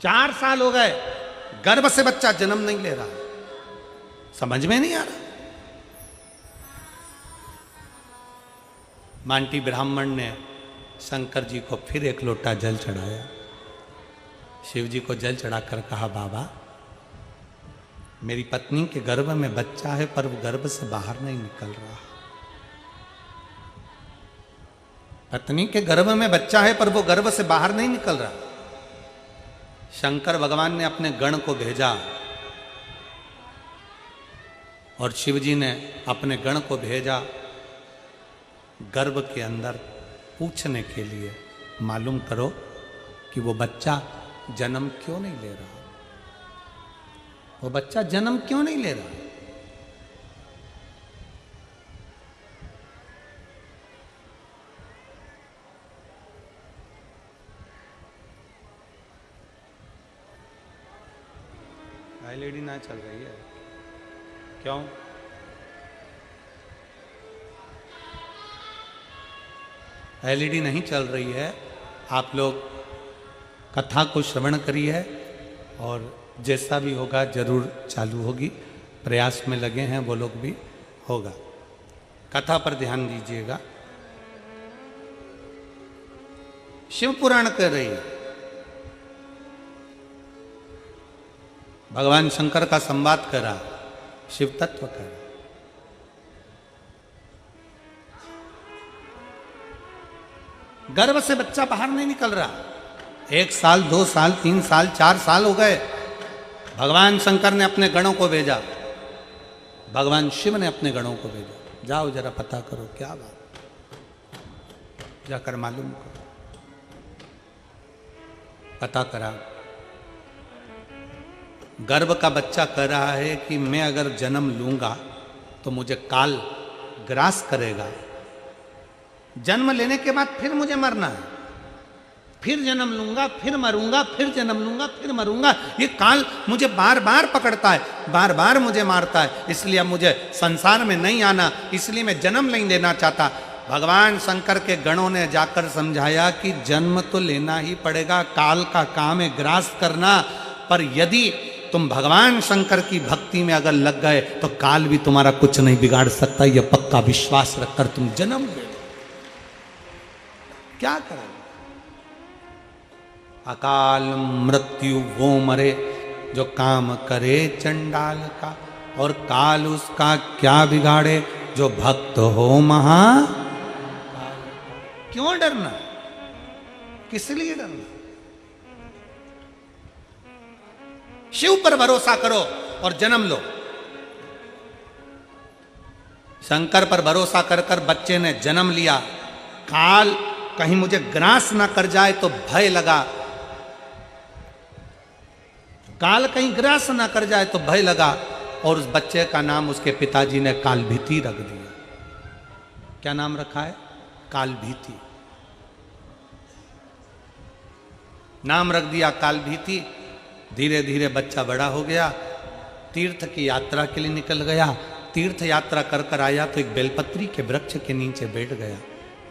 4 साल हो गए, गर्भ से बच्चा जन्म नहीं ले रहा है। समझ में नहीं आ रहा। मांटी ब्राह्मण ने शंकर जी को फिर 1 लोटा जल चढ़ाया। शिव जी को जल चढ़ाकर कहा, बाबा मेरी पत्नी के गर्भ में बच्चा है पर वो गर्भ से बाहर नहीं निकल रहा। पत्नी के गर्भ में बच्चा है पर वो गर्भ से बाहर नहीं निकल रहा। शंकर भगवान ने अपने गण को भेजा और शिव जी ने अपने गण को भेजा गर्भ के अंदर पूछने के लिए, मालूम करो कि वो बच्चा जन्म क्यों नहीं ले रहा, वो बच्चा जन्म क्यों नहीं ले रहा। एलईडी ना चल रही है क्यों? एलईडी नहीं चल रही है। आप लोग कथा को श्रवण करिए और जैसा भी होगा जरूर चालू होगी। प्रयास में लगे हैं वो लोग भी, होगा। कथा पर ध्यान दीजिएगा। शिव पुराण कर रही है। भगवान शंकर का संवाद करा, शिव तत्व करा। गर्भ से बच्चा बाहर नहीं निकल रहा। 1 साल, 2 साल, 3 साल, 4 साल हो गए। भगवान शंकर ने अपने गणों को भेजा, भगवान शिव ने अपने गणों को भेजा, जाओ जरा पता करो क्या बात, जाकर मालूम करो। पता करा, गर्भ का बच्चा कह रहा है कि मैं अगर जन्म लूंगा तो मुझे काल ग्रास करेगा। जन्म लेने के बाद फिर मुझे मरना है, फिर जन्म लूंगा, फिर मरूंगा, फिर जन्म लूंगा, फिर मरूंगा। ये काल मुझे बार बार पकड़ता है, बार बार मुझे मारता है। इसलिए अब मुझे संसार में नहीं आना, इसलिए मैं जन्म नहीं लेना चाहता। भगवान शंकर के गणों ने जाकर समझाया कि जन्म तो लेना ही पड़ेगा, काल का काम है ग्रास करना। पर यदि तुम भगवान शंकर की भक्ति में अगर लग गए तो काल भी तुम्हारा कुछ नहीं बिगाड़ सकता। यह पक्का विश्वास रखकर तुम जन्म ले लो। क्या करें? अकाल मृत्यु वो मरे जो काम करे चंडाल का, और काल उसका क्या बिगाड़े जो भक्त हो महा। क्यों डरना? किस लिए डरना? शिव पर भरोसा करो और जन्म लो। शंकर पर भरोसा कर कर बच्चे ने जन्म लिया। काल कहीं मुझे ग्रास ना कर जाए तो भय लगा, काल कहीं ग्रास ना कर जाए तो भय लगा, और उस बच्चे का नाम उसके पिताजी ने कालभीति रख दिया। क्या नाम रखा है? कालभीति। नाम रख दिया कालभीति। धीरे धीरे बच्चा बड़ा हो गया, तीर्थ की यात्रा के लिए निकल गया। तीर्थ यात्रा कर कर आया तो एक बेलपत्री के वृक्ष के नीचे बैठ गया।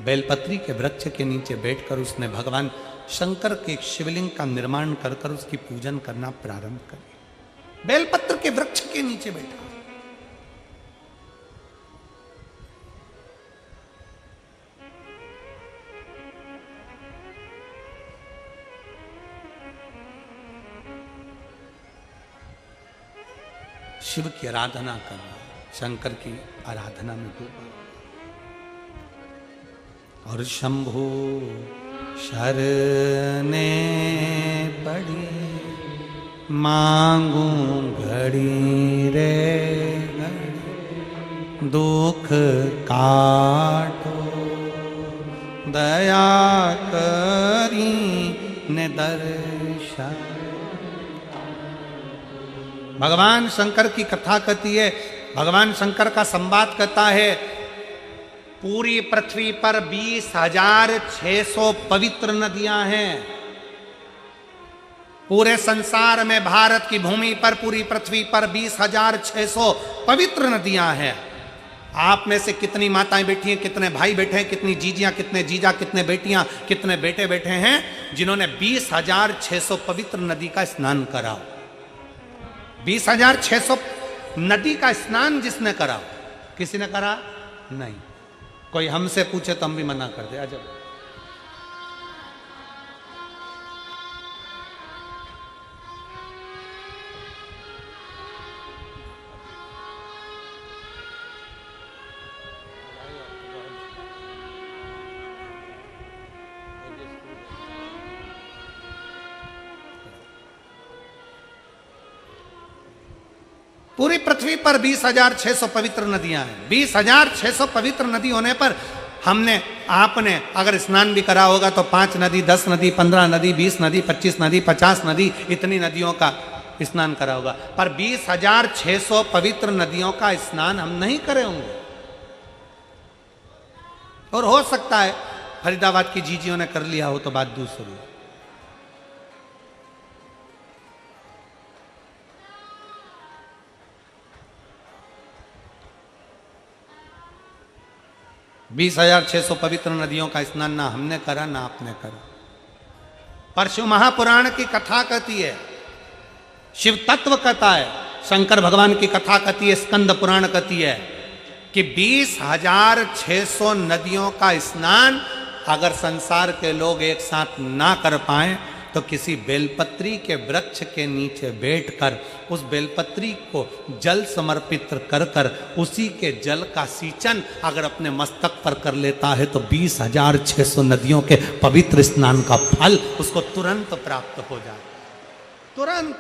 बेलपत्री के वृक्ष के नीचे बैठकर उसने भगवान शंकर के एक शिवलिंग का निर्माण कर कर उसकी पूजन करना प्रारंभ कर दिया। बेलपत्र के वृक्ष के नीचे बैठा। शिव की आराधना करना, शंकर की आराधना में डूबा। और शंभु शरने पड़ी, मांगू घड़ी रे घड़ी, दुख काटो दया करी ने दर्शन। भगवान शंकर की कथा कहती है, भगवान शंकर का संवाद कहता है, पूरी पृथ्वी पर 20,600 पवित्र नदियां हैं। पूरे संसार में भारत की भूमि पर, पूरी पृथ्वी पर 20,600 पवित्र नदियां हैं। आप में से कितनी माताएं बैठी हैं, कितने भाई बैठे हैं, कितनी जीजियां, कितने जीजा, कितने बेटियां, कितने बेटे बैठे हैं जिन्होंने 20,600 पवित्र नदी का स्नान करा? 20,600 नदी का स्नान जिसने करा, किसी ने करा? नहीं। कोई हमसे पूछे तो हम भी मना कर दे। अजब। पूरी पृथ्वी पर 20,600 पवित्र नदियां हैं। 20,600 पवित्र नदी होने पर हमने, आपने अगर स्नान भी करा होगा तो 5 नदी, 10 नदी, 15 नदी, 20 नदी, 25 नदी, 50 नदी, इतनी नदियों का स्नान करा होगा। पर 20,600 पवित्र नदियों का स्नान हम नहीं करे होंगे। और हो सकता है फरीदाबाद की जीजियों ने कर लिया हो तो बात दूसरी है। 20,600 पवित्र नदियों का स्नान ना हमने करा ना आपने करा। पर शिव महापुराण की कथा कहती है, शिव तत्व कहता है, शंकर भगवान की कथा कहती है, स्कंद पुराण कहती है कि 20,600 नदियों का स्नान अगर संसार के लोग एक साथ ना कर पाए तो किसी बेलपत्री के वृक्ष के नीचे बैठकर उस बेलपत्री को जल समर्पित कर कर उसी के जल का सींचन अगर अपने मस्तक पर कर लेता है तो 20,600 नदियों के पवित्र स्नान का फल उसको तुरंत प्राप्त हो जाए। तुरंत।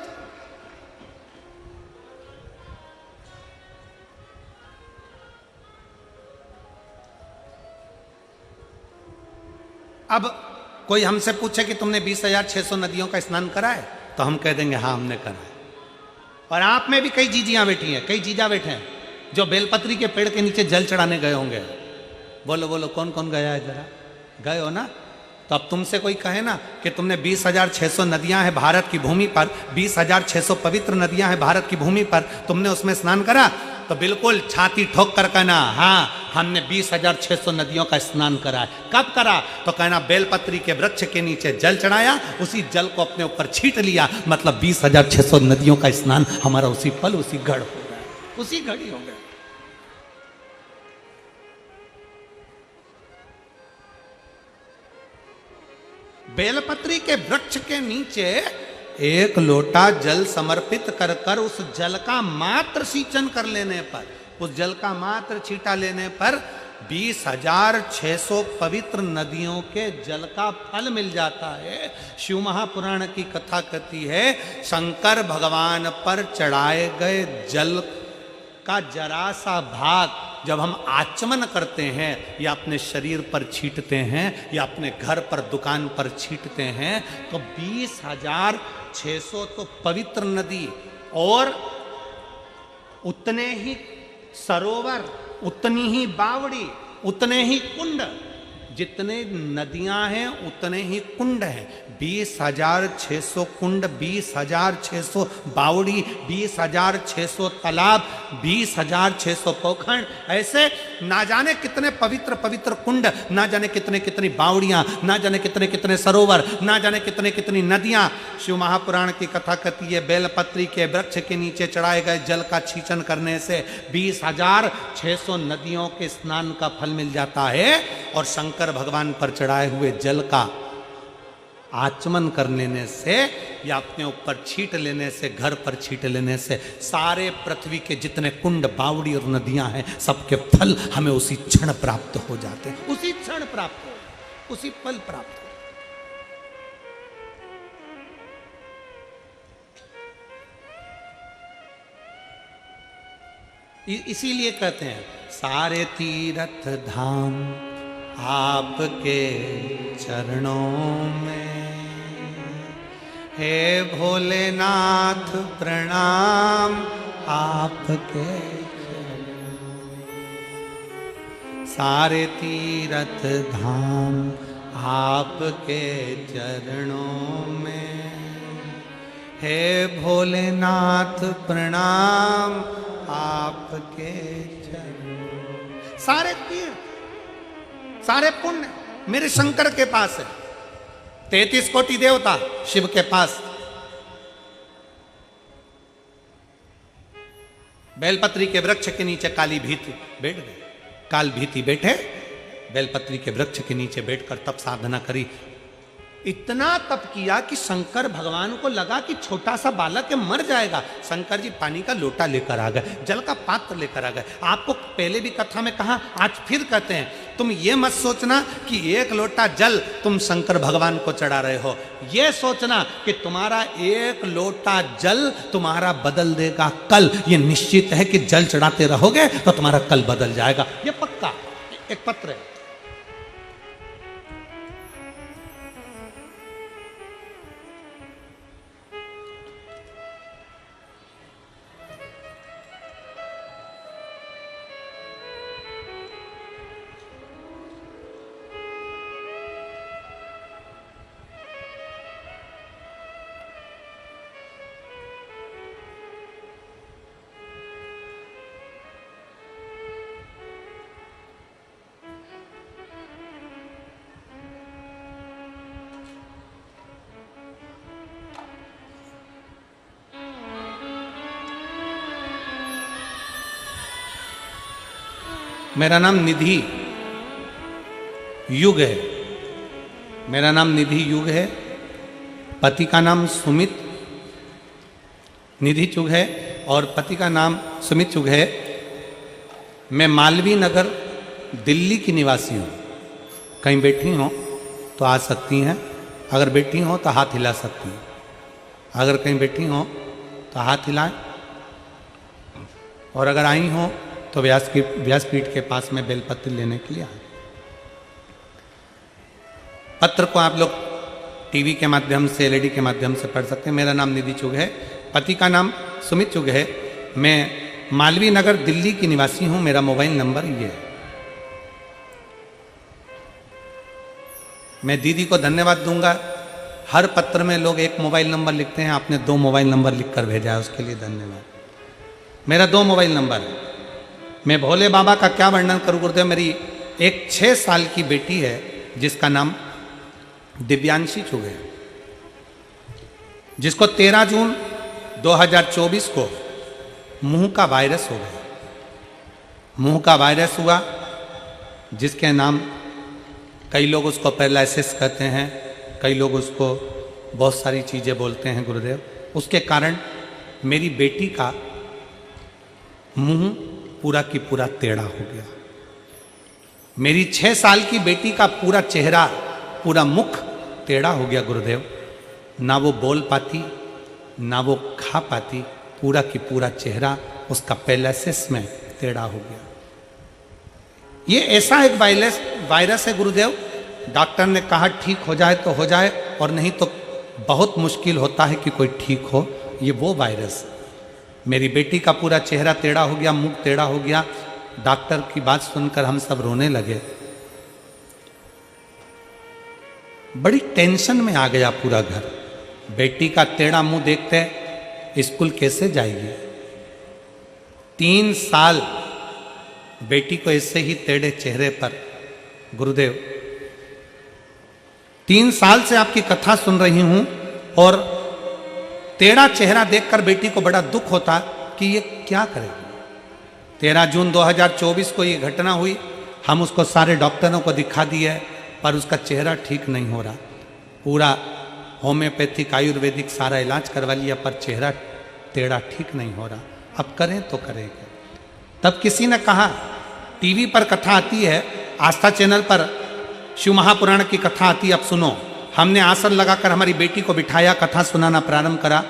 अब कोई हमसे पूछे कि तुमने 20,600 नदियों का स्नान करा है तो हम कह देंगे हाँ हमने करा है। और आप में भी कई जीजियां बैठी हैं, कई जीजा बैठे हैं जो बेलपत्री के पेड़ के नीचे जल चढ़ाने गए होंगे। बोलो बोलो कौन कौन गया है, जरा गए हो ना? तो अब तुमसे कोई कहे ना कि तुमने 20,600 नदियां हैं भारत की भूमि पर, 20,600 पवित्र नदियां हैं भारत की भूमि पर, तुमने उसमें स्नान करा? तो बिल्कुल छाती ठोक कर कहना हाँ हमने 20,600 नदियों का स्नान करा है। कब करा? तो कहना बेलपत्री के वृक्ष के नीचे जल चढ़ाया, उसी जल को अपने ऊपर छींट लिया, मतलब 20,600 नदियों का स्नान हमारा उसी पल उसी घड़ हो गया, उसी घड़ी हो गया। बेलपत्री के वृक्ष के नीचे एक लोटा जल समर्पित कर कर उस जल का मात्र सींचन कर लेने पर, उस जल का मात्र छींटा लेने पर 20,600 पवित्र नदियों के जल का फल मिल जाता है। शिव महापुराण की कथा कहती है, शंकर भगवान पर चढ़ाए गए जल का जरा सा भाग जब हम आचमन करते हैं या अपने शरीर पर छींटते हैं या अपने घर पर दुकान पर छींटते हैं तो 20,600 तो पवित्र नदी और उतने ही सरोवर, उतनी ही बावड़ी, उतने ही कुंड, जितने नदियां हैं उतने ही कुंड हैं। 20,600 कुंड, 20,600 बावड़ी, 20,600 तालाब, 20,600 पोखर, ऐसे ना जाने कितने पवित्र पवित्र कुंड, ना जाने कितने कितनी बावड़ियां, ना जाने कितने कितने सरोवर, ना जाने कितने कितनी नदियां। शिव महापुराण की कथा कहती है, बेलपत्री के वृक्ष के नीचे चढ़ाए गए जल का छींचन करने से 20,600 नदियों के स्नान का फल मिल जाता है और शंकर भगवान पर चढ़ाए हुए जल का आचमन कर लेने से या अपने ऊपर छींट लेने से, घर पर छींट लेने से सारे पृथ्वी के जितने कुंड, बावड़ी और नदियां हैं सबके फल हमें उसी क्षण प्राप्त हो जाते हैं, उसी क्षण प्राप्त हो, उसी पल प्राप्त हो। इसीलिए कहते हैं सारे तीर्थ धाम आपके चरणों में, हे भोलेनाथ प्रणाम आपके चरणों में। सारे तीर्थ धाम आपके चरणों में, हे भोलेनाथ प्रणाम आपके चरणों। सारे तीर्थ, सारे पुण्य मेरे शंकर के पास है। 33 कोटि देवता शिव के पास। बेलपत्री के वृक्ष के नीचे काली भीति बैठ गए, काल भीति बैठे बेलपत्री के वृक्ष के नीचे बैठकर तप साधना करी। इतना तप किया कि शंकर भगवान को लगा कि छोटा सा बालक है, मर जाएगा। शंकर जी पानी का लोटा लेकर आ गए, जल का पात्र लेकर आ गए। आपको पहले भी कथा में कहा, आज फिर कहते हैं, तुम ये मत सोचना कि एक लोटा जल तुम शंकर भगवान को चढ़ा रहे हो। ये सोचना कि तुम्हारा एक लोटा जल तुम्हारा बदल देगा कल। ये निश्चित है कि जल चढ़ाते रहोगे तो तुम्हारा कल बदल जाएगा, ये पक्का। एक पत्र है, मेरा नाम निधि युग है। मेरा नाम निधि युग है। पति का नाम सुमित निधि चुग है और पति का नाम सुमित चुग है। मैं मालवीय नगर दिल्ली की निवासी हूँ। कहीं बैठी हो तो आ सकती हैं, अगर बैठी हो तो हाथ हिला सकती हैं। अगर कहीं बैठी हो तो हाथ हिलाएं, और अगर आई हो तो व्यासपीठ के पास में बेलपत्र लेने के लिए आए। पत्र को आप लोग टीवी के माध्यम से, एलईडी के माध्यम से पढ़ सकते हैं। मेरा नाम निधि चुग है, पति का नाम सुमित चुग है। मैं मालवीय नगर दिल्ली की निवासी हूं। मेरा मोबाइल नंबर ये है। मैं दीदी को धन्यवाद दूंगा। हर पत्र में लोग एक मोबाइल नंबर लिखते हैं, आपने 2 मोबाइल नंबर लिखकर भेजा है, उसके लिए धन्यवाद। मेरा 2 मोबाइल नंबर है। मैं भोले बाबा का क्या वर्णन करूं गुरुदेव। मेरी एक 6 साल की बेटी है जिसका नाम दिव्यांशी चुग है, जिसको 13 जून 2024 को मुंह का वायरस हो गया। मुंह का वायरस हुआ जिसके नाम कई लोग उसको पैरालिसिस कहते हैं, कई लोग उसको बहुत सारी चीज़ें बोलते हैं गुरुदेव। उसके कारण मेरी बेटी का मुंह पूरा की पूरा टेढ़ा हो गया। मेरी 6 साल की बेटी का पूरा चेहरा, पूरा मुख टेढ़ा हो गया गुरुदेव। ना वो बोल पाती, ना वो खा पाती, पूरा की पूरा चेहरा उसका पैरालिसिस में टेढ़ा हो गया। ये ऐसा एक वायरस है गुरुदेव, डॉक्टर ने कहा ठीक हो जाए तो हो जाए, और नहीं तो बहुत मुश्किल होता है कि कोई ठीक हो। ये वो वायरस। मेरी बेटी का पूरा चेहरा टेढ़ा हो गया, मुख टेढ़ा हो गया। डॉक्टर की बात सुनकर हम सब रोने लगे। बड़ी टेंशन में आ गया पूरा घर। बेटी का टेढ़ा मुंह देखते स्कूल कैसे जाएगी। 3 साल बेटी को ऐसे ही टेढ़े चेहरे पर गुरुदेव, 3 साल से आपकी कथा सुन रही हूं, और टेढ़ा चेहरा देखकर बेटी को बड़ा दुख होता कि ये क्या करेगी। 13 जून 2024 को ये घटना हुई। हम उसको सारे डॉक्टरों को दिखा दिए, पर उसका चेहरा ठीक नहीं हो रहा। पूरा होम्योपैथिक आयुर्वेदिक सारा इलाज करवा लिया, पर चेहरा टेढ़ा ठीक नहीं हो रहा। अब करें तो करें क्या। तब किसी ने कहा, टीवी पर कथा आती है, आस्था चैनल पर शिव महापुराण की कथा आती है, अब सुनो। हमने आसन लगाकर हमारी बेटी को बिठाया, कथा सुनाना प्रारंभ करा,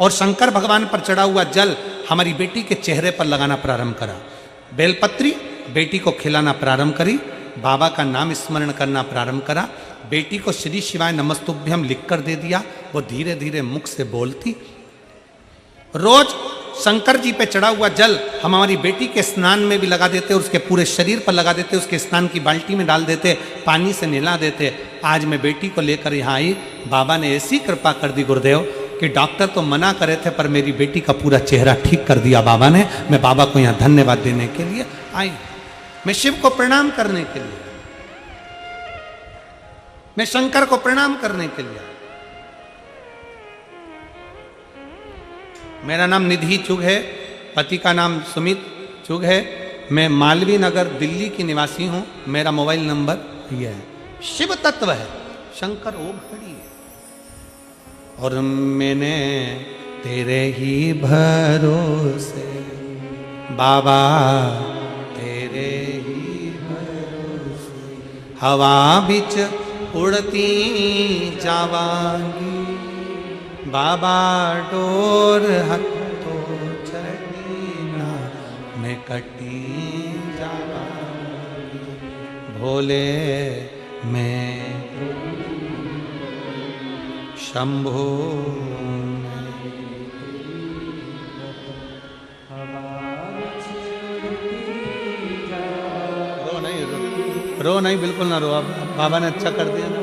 और शंकर भगवान पर चढ़ा हुआ जल हमारी बेटी के चेहरे पर लगाना प्रारंभ करा। बेलपत्री बेटी को खिलाना प्रारंभ करी, बाबा का नाम स्मरण करना प्रारंभ करा। बेटी को श्री शिवाय नमस्तुभ्यम लिखकर दे दिया। वो धीरे धीरे मुख से बोलती। रोज शंकर जी पे चढ़ा हुआ जल हम हमारी बेटी के स्नान में भी लगा देते, उसके पूरे शरीर पर लगा देते, उसके स्नान की बाल्टी में डाल देते, पानी से नहला देते। आज मैं बेटी को लेकर यहाँ आई, बाबा ने ऐसी कृपा कर दी गुरुदेव कि डॉक्टर तो मना करे थे, पर मेरी बेटी का पूरा चेहरा ठीक कर दिया बाबा ने। मैं बाबा को यहाँ धन्यवाद देने के लिए आई, मैं शिव को प्रणाम करने के लिए, मैं शंकर को प्रणाम करने के लिए। मेरा नाम निधि चुग है, पति का नाम सुमित चुग है। मैं मालवीय नगर दिल्ली की निवासी हूँ। मेरा मोबाइल नंबर यह है। शिव तत्व है, शंकर ओम खड़ी है, और मैंने तेरे ही भरोसे बाबा, तेरे ही भरोसे हवा बिच उड़ती जावांगी, बाबा डोर हथो चढ़ीना मैं कटी जावांगी, भोले मैं शंभो। रो नहीं, बिल्कुल ना रो। अब बाबा ने अच्छा कर दिया ना।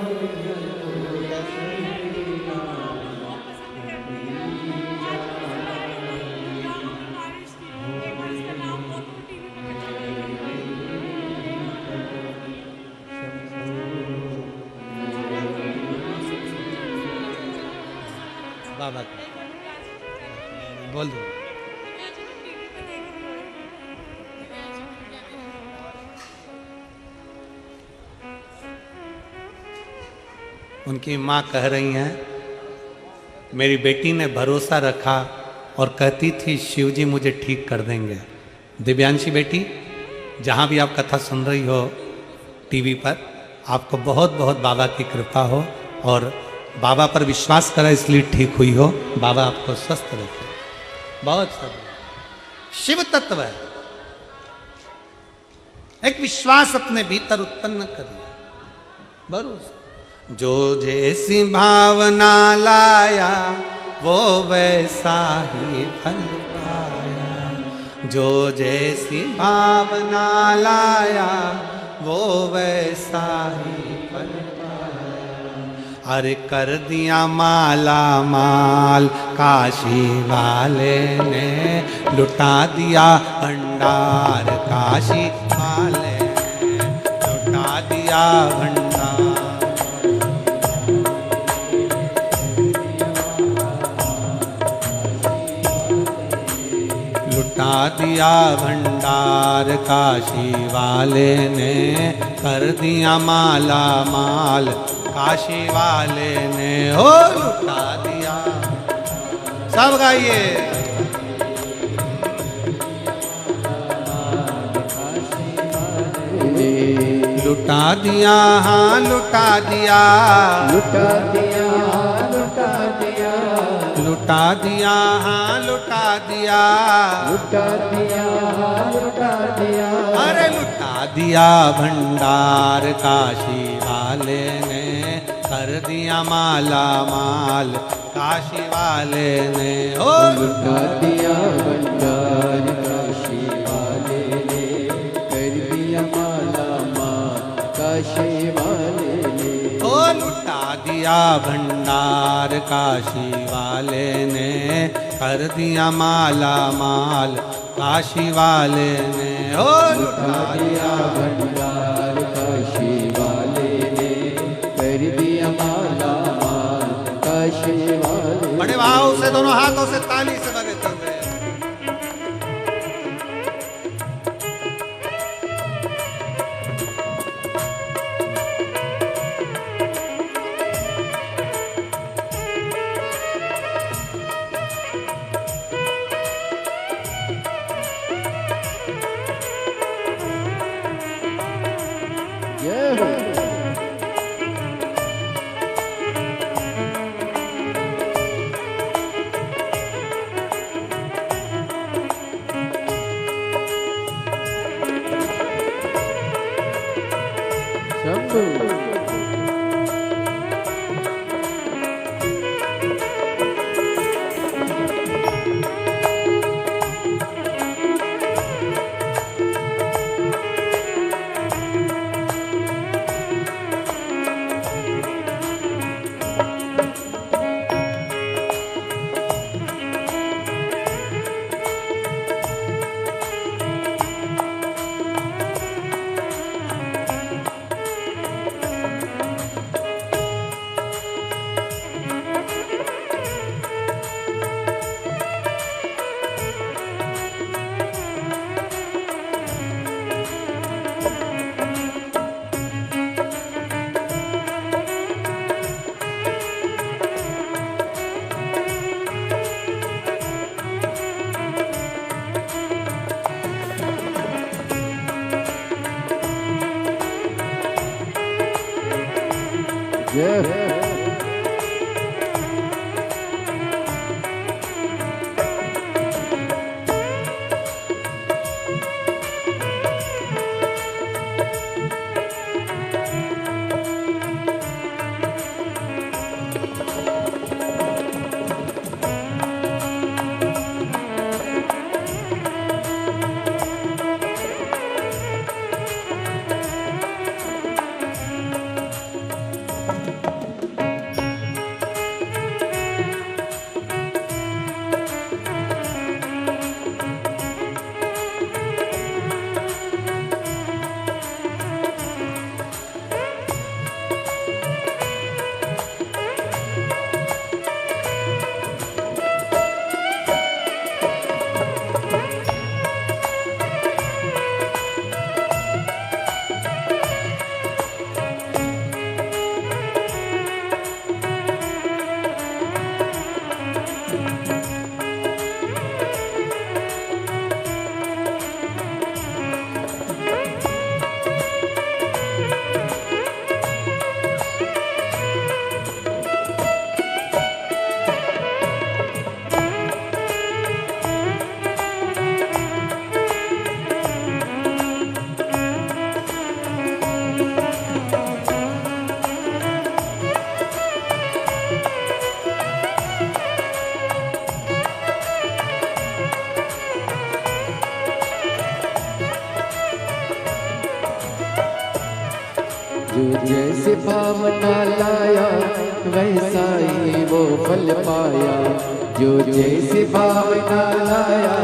बाबा बोल दो। उनकी माँ कह रही हैं, मेरी बेटी ने भरोसा रखा और कहती थी शिव जी मुझे ठीक कर देंगे। दिव्यांशी बेटी, जहाँ भी आप कथा सुन रही हो टीवी पर, आपको बहुत बहुत बाबा की कृपा हो, और बाबा पर विश्वास करा इसलिए ठीक हुई हो। बाबा आपको स्वस्थ रखे। बहुत सब शिव तत्व है, एक विश्वास अपने भीतर उत्पन्न करिए, भरोसा। जो जैसी भावना लाया वो वैसा ही फल पाया, जो जैसी भावना लाया वो वैसा ही फल पाया। अरे कर दिया माला माल काशी वाले ने, लुटा दिया भंडार काशी वाले ने, लुटा दिया भंडार। लुटा दिया भंडार काशी वाले ने, कर दिया माला माल काशी वाले ने, हो लुटा दिया। सब गाइए। लुटा दिया, हाँ लुटा दिया, लुटा दिया, लुटा दिया, लुटा दिया, हाँ लुटा दिया, लुटा दिया, लुटा दिया। अरे लुटा दिया भंडार काशी वाले ने, कर दिया माला माल काशी वाले ने। ओ लुटा दिया भंडार काशी वाले ने, कर दिया माला माल काशी वाले ने। ओ लुटा दिया भंडार काशी वाले ने, कर दिया माला माल काशी वाले ने। ओ लुटा दिया भंडार काशी वाले ने, कर दिया माला माल काशी वाले। बड़े भाव से दोनों हाथों से ताली से बजाते हुए जय हो। शंभू। जय हो। जो जैसे भावना लाया वैसा ही वो फल पाया। जो जैसे भावना लाया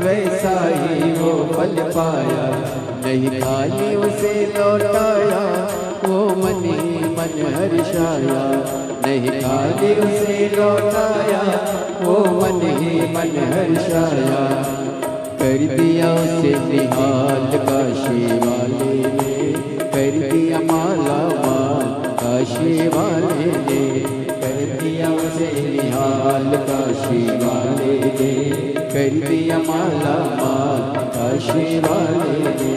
वैसा ही वो फल पाया। नहीं खाली उसे लौटाया वो मन ही मन हर्षाया। नहीं खाली उसे लौटाया वो मन ही मन हर्षाया। कर दिया उसे निहाल काशी वाले ने, कर दिया माला माल काशी वाले ने। कर दिया उसे निहाल काशी वाले ने, कर दिया माला माल काशी वाले ने,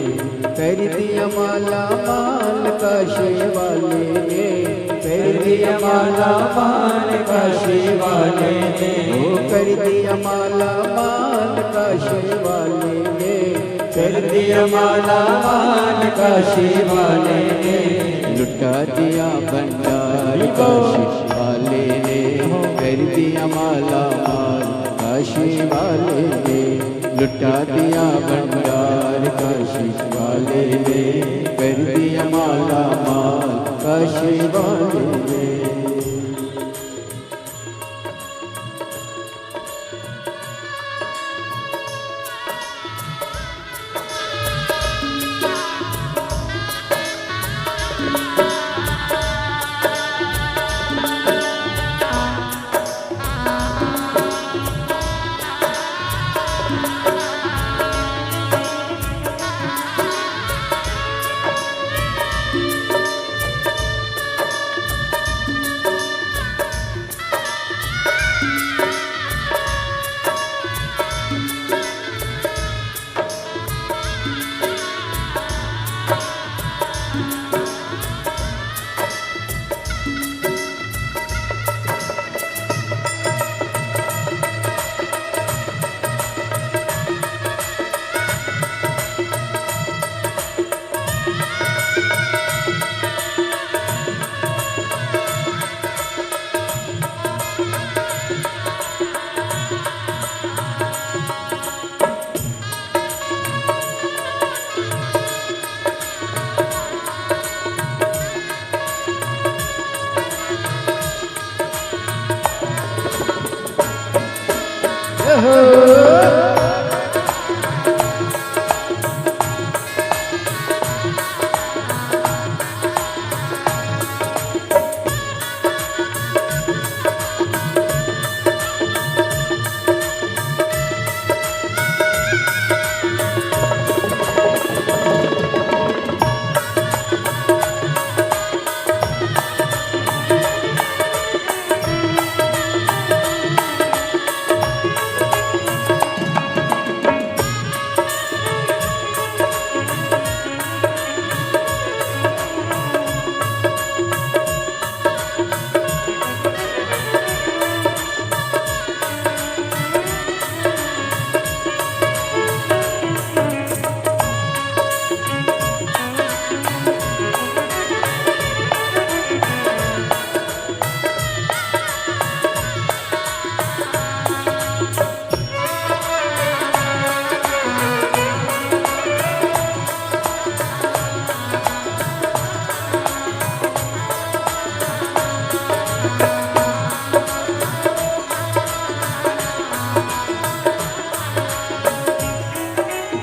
कर दिया माला माल काशी वाले ने, कर दिया माला माल काशी वाले ने, ओ कर दिया माला माल काशी वाले ने, कर दिया माला माल काशी वाले ने, लुटा दिया भंडार काशी वाले ने, कर दिया माला माल काशी वाले ने, लुटा दिया भंडार काशी वाले ने, कर दिया माला माल काशी वाले ने।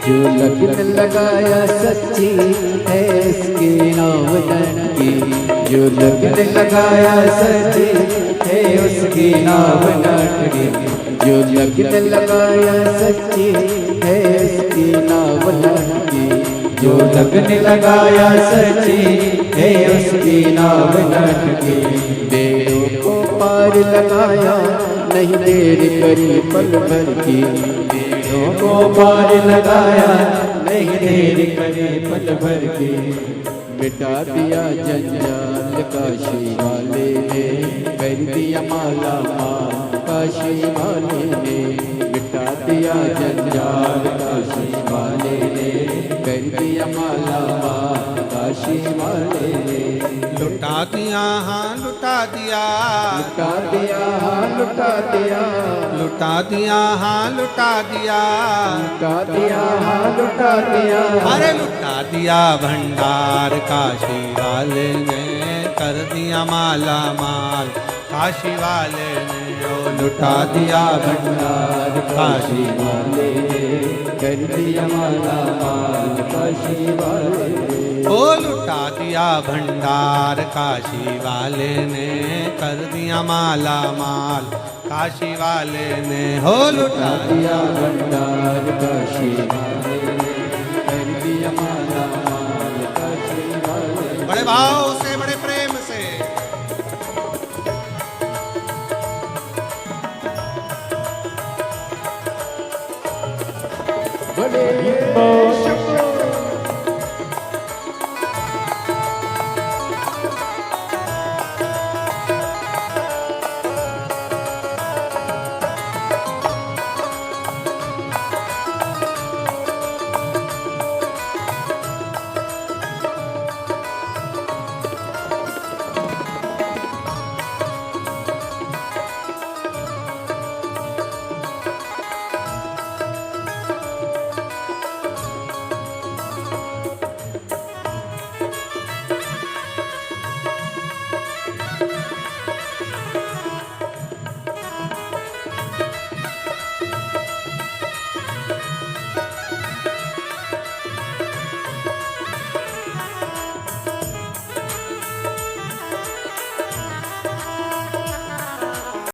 जो लगन लगाया सच्ची है इसकी नाव ननकी, जो लगन लगाया सच्ची है उसकी नाव ननकी, जो लगन लगाया सच्ची है इसकी नाव ननकी, जो लगन लगाया सच्ची है उसकी नाव ननकी, बेड़ों को पार लगाया नहीं देर करी पल भर की, को पार लगाया नहीं देर करे पल भर के, मिटा दिया जंजाल काशी वाले ने, कर दिया माला माल काशी वाले ने, मिटा दिया जंजाल काशी वाले ने, कर दिया माला माल काशी वाले ने, लुटा दिया हाँ लुटा दिया, लुटा दिया हाँ लुटा दिया, लुटा दिया हाँ लुटा दिया, लुटा दिया हाँ लुटा दिया, अरे लुटा दिया भंडार काशी वाले ने, कर दिया माला माल काशी वाले ने, ओ लुटा दिया भंडार काशी वाले ने, कर दिया माला माल काशी वाले ने, ओ लुटा दिया भंडार काशी वाले ने, कर दिया माला माल काशी वाले ने, हो लुटा दिया भंडार काशी वाले ने, कर दिया माला माल काशी वाले ने। बड़े भाव से बड़े प्रेम से बोले